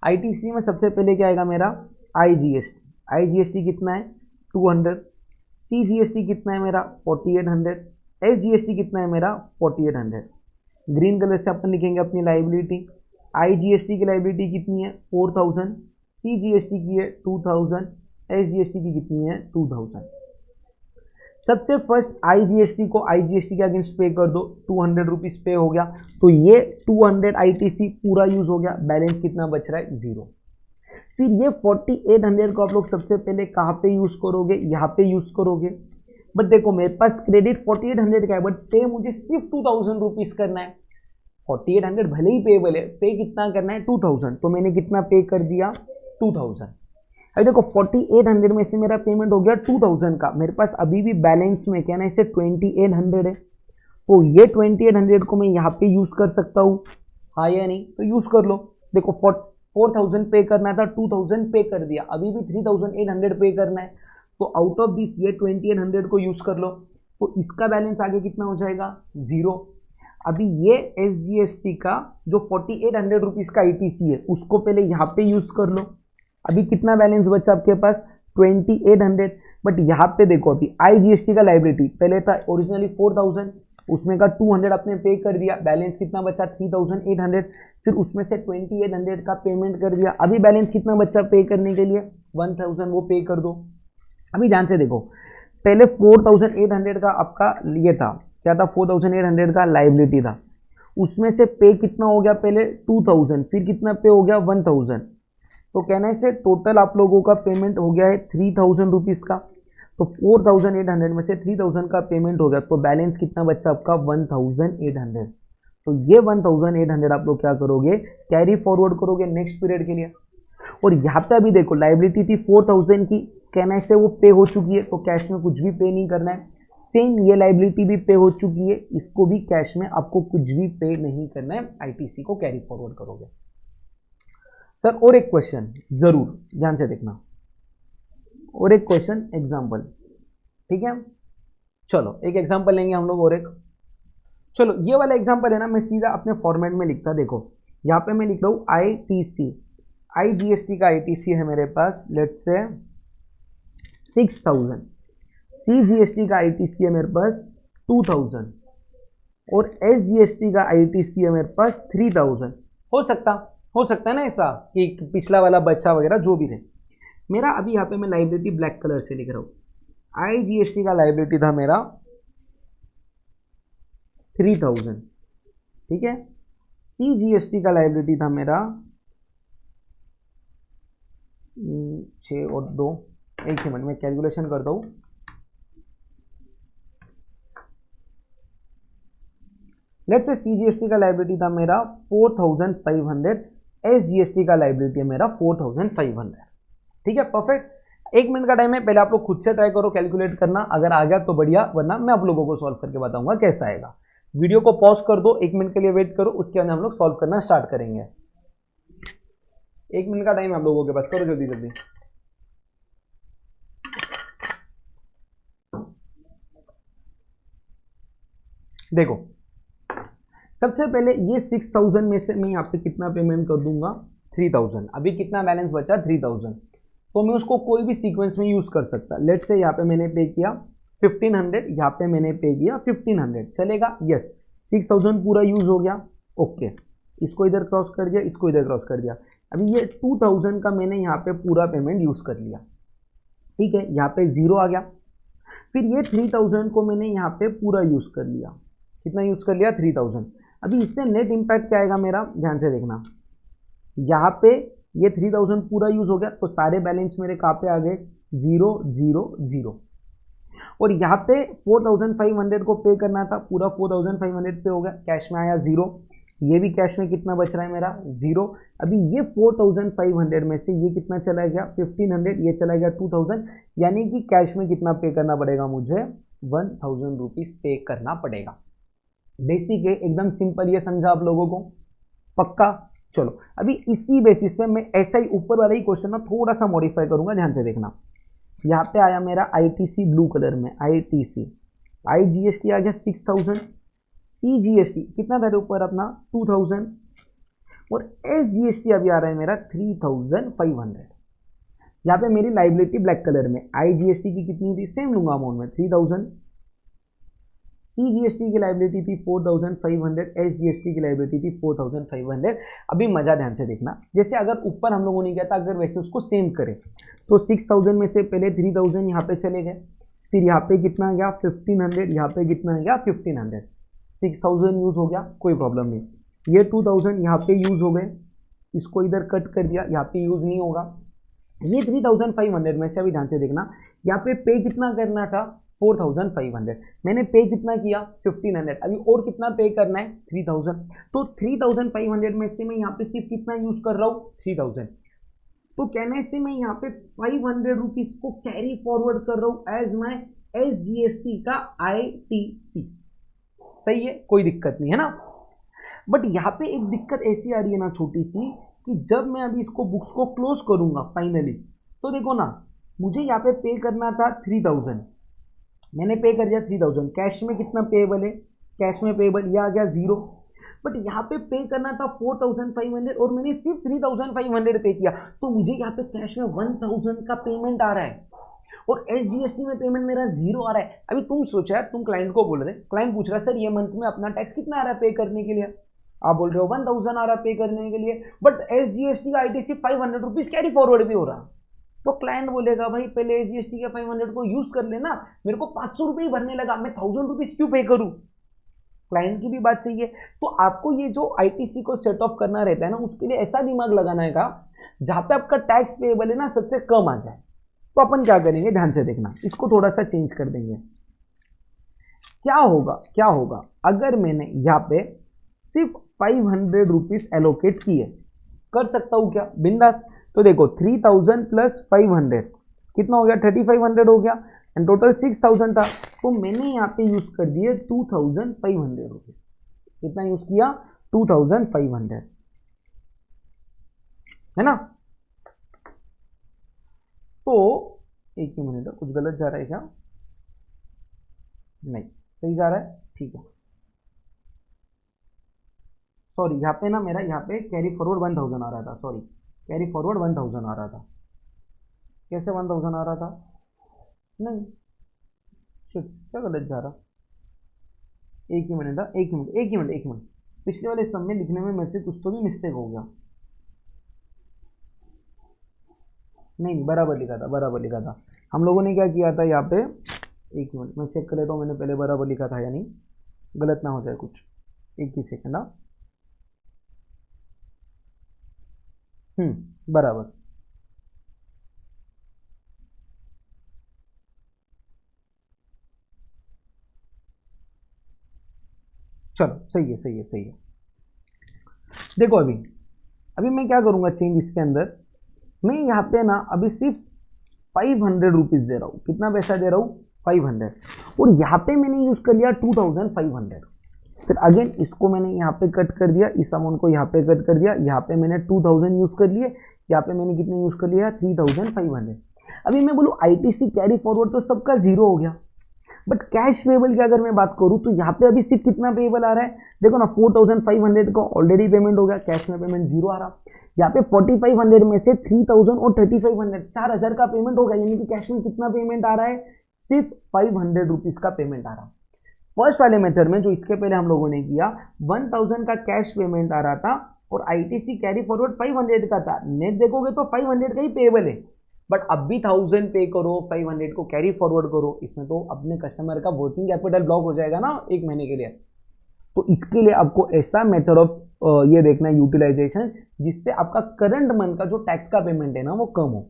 आईटीसी में सबसे पहले क्या आएगा मेरा आईजीएसटी, आईजीएसटी कितना है 200, सीजीएसटी कितना है मेरा 4800, एसजीएसटी कितना है मेरा 4800। ग्रीन कलर से अपन लिखेंगे अपनी लाइबिलिटी। आईजीएसटी की लाइबिलिटी कितनी है 4000, सीजीएसटी की है 2000, एसजीएसटी की कितनी है 2000। सबसे फर्स्ट आईजीएसटी को आईजीएसटी के अगेंस्ट पे कर दो, 200 रुपीज पे हो गया, तो ये 200 आईटीसी पूरा यूज हो गया, बैलेंस कितना बच रहा है 0। फिर ये 4800 को आप लोग सबसे पहले कहाँ पे यूज करोगे, यहाँ पे यूज करोगे। बट देखो मेरे पास क्रेडिट 4800 का है, बट पे मुझे सिर्फ 2000 रुपीज करना है। 4800 भले ही पेबल है, पे कितना करना है 2000, तो मैंने कितना पे कर दिया 2000। अभी देखो 4800 में से मेरा पेमेंट हो गया 2000 का, मेरे पास अभी भी बैलेंस में क्या ना इसे 2800 है, तो ये 2800 को मैं यहाँ पे यूज कर सकता हूँ, हाँ या नहीं, तो यूज कर लो। देखो 4000 पे करना था, 2000 पे कर दिया, अभी भी 3800 पे करना है, तो आउट ऑफ दिस ये 2800 को यूज कर लो, तो इसका बैलेंस आगे कितना हो जाएगा 0। अभी ये एसजीएसटी का जो 4800 रुपीज का आईटीसी है उसको पहले यहाँ पे यूज कर लो, अभी कितना बैलेंस बचा आपके पास 2800। बट यहाँ पे देखो अभी आईजीएसटी का लाइबिलिटी पहले था ओरिजिनली 4000, उसमें का 200 आपने पे कर दिया, बैलेंस कितना बचा 3800, फिर उसमें से 2800 का पेमेंट कर दिया, अभी बैलेंस कितना बचा पे करने के लिए 1000, वो पे कर दो। अभी ध्यान से देखो पहले 4800 का आपका ये था, क्या था 4800 का लाइबिलिटी था, उसमें से पे कितना हो गया पहले 2000, फिर कितना पे हो गया 1000, तो कहने से टोटल आप लोगों का पेमेंट हो गया है 3000 रुपीज़ का। तो 4800 में से 3000 का पेमेंट हो गया, तो बैलेंस कितना बच्चा आपका 1800। तो ये 1800 आप लोग क्या करोगे कैरी फॉरवर्ड करोगे नेक्स्ट पीरियड के लिए। और यहाँ पे अभी देखो लाइबिलिटी थी 4000 की, कहने से वो पे हो चुकी है, तो कैश में कुछ भी पे नहीं करना है। सेम ये लाइबिलिटी भी पे हो चुकी है, इसको भी कैश में आपको कुछ भी पे नहीं करना है, आईटीसी को कैरी फॉरवर्ड करोगे। सर और एक क्वेश्चन जरूर ध्यान से देखना, और एक क्वेश्चन एग्जाम्पल, ठीक है। चलो एक एग्जाम्पल लेंगे हम लोग और एक। चलो ये वाला एग्जाम्पल है ना, मैं सीधा अपने फॉर्मेट में लिखता, देखो यहाँ पे मैं लिख रहा हूँ ITC, IGST का ITC है मेरे पास, लेट्स से 6000, CGST का ITC है मेरे पास 2000 और SGST का ITC है मेरे पास 3000। हो सकता है ना ऐसा कि पिछला वाला बच्चा वगैरह जो भी रहे। मेरा अभी यहाँ पे मैं लाइबिलिटी ब्लैक कलर से लिख रहा हूँ, IGST का लाइबिलिटी था मेरा 3000, ठीक है। CGST का लाइबिलिटी था मेरा 6 और 2, एक मिनट में कैलकुलेशन करता हूँ। लेट्स से CGST का लाइबिलिटी था मेरा 4500, SGST का लाइबिलिटी है मेरा 4500, ठीक है। परफेक्ट। 1 मिनट का टाइम है, पहले आप लोग खुद से ट्राई करो कैलकुलेट करना, अगर आ गया तो बढ़िया, वरना मैं आप लोगों को सॉल्व करके बताऊंगा कैसा आएगा। वीडियो को पॉज कर दो, 1 मिनट के लिए वेट करो, उसके बाद हम लोग सॉल्व करना स्टार्ट करेंगे। 1 मिनट का टाइम आप लोगों के पास, करो जल्दी जल्दी। देखो सबसे पहले ये 6000 में से मैं यहाँ पे कितना पेमेंट कर दूंगा, 3000। अभी कितना बैलेंस बचा, 3000। तो मैं उसको कोई भी सीक्वेंस में यूज कर सकता। लेट्स से यहाँ पे मैंने पे किया 1500, यहाँ पे मैंने पे किया 1500, चलेगा? यस। 6000 पूरा यूज हो गया, ओके। इसको इधर क्रॉस कर दिया, इसको इधर क्रॉस कर दिया। अभी ये 2000 का मैंने यहाँ पे पूरा पेमेंट यूज कर लिया, ठीक है। यहाँ पे 0 आ गया। फिर ये 3000 को मैंने यहाँ पे पूरा यूज कर लिया। कितना यूज कर लिया, 3000। अभी इससे नेट इम्पैक्ट क्या आएगा मेरा, ध्यान से देखना। यहाँ पे ये 3000 पूरा यूज हो गया, तो सारे बैलेंस मेरे कहाँ पे आ गए, 0 0 0। और यहाँ पे 4500 को पे करना था, पूरा 4500 पे हो गया, कैश में आया 0। ये भी कैश में कितना बच रहा है मेरा, 0। अभी ये 4500 में से ये कितना चला गया, 1500, ये चला गया 2000, यानी कि कैश में कितना पे करना पड़ेगा मुझे, 1000 रुपीज पे करना पड़ेगा। बेसिक है, एकदम सिंपल, ये समझा आप लोगों को, पक्का? चलो अभी इसी बेसिस पे मैं ऐसा ही ऊपर वाला ही क्वेश्चन ना थोड़ा सा मॉडिफाई करूंगा, ध्यान से देखना। यहाँ पे आया मेरा ITC ब्लू कलर में, ITC, IGST आ गया 6000, CGST कितना था ऊपर अपना 2000, और SGST अभी आ रहा है मेरा 3500। यहाँ पे मेरी लाइबिलिटी ब्लैक कलर में, IGST की कितनी थी, सेम लूंगा अमाउंट में 3000, CGST की लाइबिलिटी थी 4500, SGST की लाइबिलिटी थी 4500। अभी मजा ध्यान से देखना, जैसे अगर ऊपर हम लोगों ने किया था, अगर वैसे उसको सेम करें तो 6000 में से पहले 3000 यहाँ पे चले गए, फिर यहाँ पे कितना गया 1500, यहाँ पे कितना गया 1500, 6000 यूज हो गया, कोई प्रॉब्लम नहीं। ये 2000 यहाँ पे यूज हो गए, इसको इधर कट कर दिया, यहाँ पे यूज नहीं होगा। ये 3500 में से अभी ध्यान से देखना, यहाँ पे कितना करना था 4500, मैंने पे कितना किया 1500, अभी और कितना पे करना है 3000। तो 3500 में से मैं यहाँ पे सिर्फ कितना यूज कर रहा हूँ 3000, तो कहने से मैं यहाँ पे 500 रुपीज को कैरी फॉरवर्ड कर रहा हूँ एज माई SGST का ITC। सही है, कोई दिक्कत नहीं है ना। बट यहाँ पे एक दिक्कत ऐसी आ रही है ना छोटी सी, कि जब मैं अभी इसको बुक्स को क्लोज करूंगा फाइनली, तो देखो ना, मुझे यहाँ पे करना था 3000, मैंने पे कर दिया 3000। कैश में कितना पेएबल है, कैश में पेएबल ये आ गया 0। बट यहाँ पे करना था 4500 और मैंने सिर्फ 3500 पे किया, तो मुझे यहाँ पे कैश में 1000 का पेमेंट आ रहा है और SGST में पेमेंट मेरा 0 आ रहा है। अभी तुम सोचा है, तुम क्लाइंट को बोल रहे, क्लाइंट पूछ रहा है सर ये मंथ में अपना टैक्स कितना आ रहा है पे करने के लिए, आप बोल रहे हो 1000 आ रहा है पे करने के लिए, बट SGST का ITC 500 रुपीज कैरी फॉरवर्ड भी हो रहा। तो क्लाइंट बोलेगा भाई पहले SGST के 500 को यूज कर लेना, मेरे को 500 रुपये ही भरने लगा, मैं 1000 रुपीज क्यों पे करूं। क्लाइंट की भी बात सही है। तो आपको ये जो ITC को सेट ऑफ करना रहता है ना, उसके लिए ऐसा दिमाग लगाना है जहां पे आपका टैक्स पेएबल है ना सबसे कम आ जाए। तो अपन क्या करेंगे, ध्यान से देखना, इसको थोड़ा सा चेंज कर देंगे। क्या होगा अगर मैंने यहाँ पे सिर्फ 500 रुपीज एलोकेट किए, कर सकता हूं क्या, बिंदास। तो देखो 3000 प्लस 500 कितना हो गया, 3500 हो गया, एंड टोटल 6000 था, तो मैंने यहाँ पे यूज कर दिए 2500 रुपीज। कितना यूज किया, 2500, है ना। तो एक ही मिनट, कुछ गलत जा रहा है क्या? नहीं, सही जा रहा है, ठीक है। सॉरी, यहाँ पे ना मेरा यहाँ पे कैरी फॉरवर्ड 1000 आ रहा था, सॉरी, कैरी फॉरवर्ड 1000 आ रहा था। कैसे 1000 आ रहा था? नहीं, शिट, क्या गलत जा रहा? एक ही मिनट, एक ही मिनट, एक ही मिनट, एक मिनट। पिछले वाले सम में लिखने में मेरे से कुछ तो भी मिस्टेक हो गया। नहीं, बराबर लिखा था, बराबर लिखा था। हम लोगों ने क्या किया था यहाँ पे, एक मिनट मैं चेक कर लेता हूँ मैंने पहले बराबर लिखा था या नहीं, गलत ना हो जाए कुछ। एक ही सेकंड। हाँ, बराबर। चलो, सही है, सही है, सही है। देखो अभी, अभी मैं क्या करूंगा चेंज इसके अंदर, मैं यहाँ पे ना अभी सिर्फ 500 रुपीज दे रहा हूँ। कितना पैसा दे रहा हूँ? 500। और यहाँ पे मैंने यूज कर लिया 2500। फिर अगेन इसको मैंने यहाँ पे कट कर दिया, इस अमाउंट को यहाँ पे कट कर दिया, यहाँ पे मैंने 2000 यूज कर लिए, यहाँ पे मैंने कितने यूज कर लिया? 3500। अभी मैं बोलूँ आईटीसी कैरी फॉरवर्ड तो सबका जीरो हो गया, बट कैश पेबल की अगर मैं बात करूं तो यहाँ पे अभी सिर्फ कितना पेबल आ रहा है? देखो ना, 4500 का ऑलरेडी पेमेंट हो गया, कैश में पेमेंट जीरो आ रहा। यहाँ पे 4500 में से 3000 और 3500, 4000 का पेमेंट हो गया, यानी कि कैश में कितना पेमेंट आ रहा है? सिर्फ 500 रुपीज का पेमेंट आ रहा। फर्स्ट वाले मेथड में जो इसके पहले हम लोगों ने किया, 1000 का कैश पेमेंट आ रहा था और आईटीसी कैरी फॉरवर्ड 500 का था। नेट देखोगे तो 500 का ही पेबल है, बट अब भी 1000 पे करो, 500 को कैरी फॉरवर्ड करो, इसमें तो अपने कस्टमर का वर्किंग कैपिटल ब्लॉक हो जाएगा ना एक महीने के लिए। तो इसके लिए आपको ऐसा मेथड ऑफ ये देखना है यूटिलाइजेशन, जिससे आपका करंट मंथ का जो टैक्स का पेमेंट है ना वो कम हो।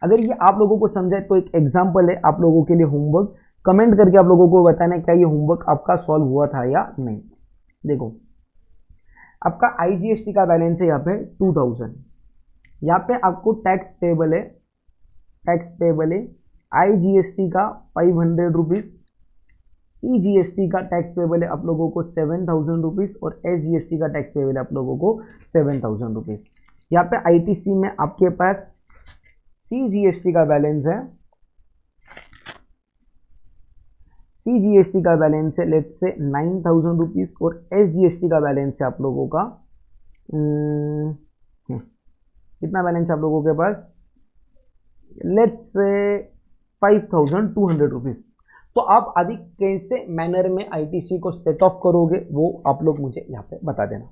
अगर ये आप लोगों को समझाए तो एक एग्जांपल है आप लोगों के लिए होमवर्क, कमेंट करके आप लोगों को बताना है क्या ये होमवर्क आपका सॉल्व हुआ था या नहीं। देखो, आपका आईजीएसटी का बैलेंस है यहाँ पे 2000, यहाँ पे आपको टैक्स पेबल है, टैक्स पेबल है आईजीएसटी का 500 रुपीज, सीजीएसटी का टैक्स पेबल है आप लोगों को 7000 रुपीज और एसजीएसटी का टैक्स पेबल है आप लोगों को 7000 रुपीज। यहाँ पे आईटीसी में आपके पास सीजीएसटी का बैलेंस है, सीजीएसटी का बैलेंस है लेट्स से 9000 रुपीज और एसजीएसटी का बैलेंस है आप लोगों का कितना बैलेंस है आप लोगों के पास? Let's say 5200 rupees. तो आप अभी कैसे मैनर में आईटीसी को सेट ऑफ करोगे वो आप लोग मुझे यहाँ पे बता देना।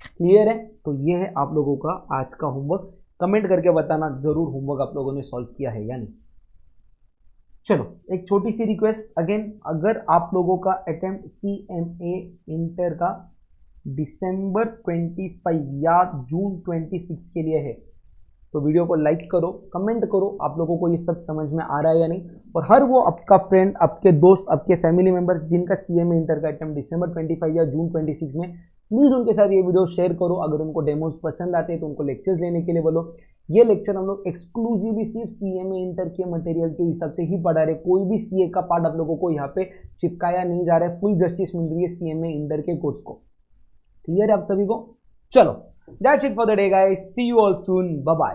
क्लियर है? तो ये है आप लोगों का आज का होमवर्क। कमेंट करके बताना जरूर होमवर्क आप लोगों ने सॉल्व किया है या नहीं। चलो, एक छोटी सी रिक्वेस्ट अगेन, अगर आप लोगों का अटेम्प्ट सीएमए इंटर का दिसंबर 25 या जून 26 के लिए है तो वीडियो को लाइक करो, कमेंट करो आप लोगों को ये सब समझ में आ रहा है या नहीं। और हर वो आपका फ्रेंड, आपके दोस्त, आपके फैमिली मेंबर्स जिनका सीएमए इंटर का अटेम्प्ट दिसंबर 25 या जून 26 में, प्लीज़ उनके साथ ये वीडियो शेयर करो। अगर उनको डेमोज पसंद आते हैं तो उनको लेक्चर्स लेने के लिए बोलो। ये लेक्चर हम लोग एक्सक्लूसिवली सिर्फ सीएमए इंटर के मटेरियल के हिसाब से ही पढ़ा रहे, कोई भी सीए का पार्ट आप लोगों को यहाँ पे चिपकाया नहीं जा रहा है। फुल जस्टिस मिल रही है सीएमए इंटर के कोर्स को। क्लियर है आप सभी को? चलो, that's it for the day guys, see you all soon, bye bye.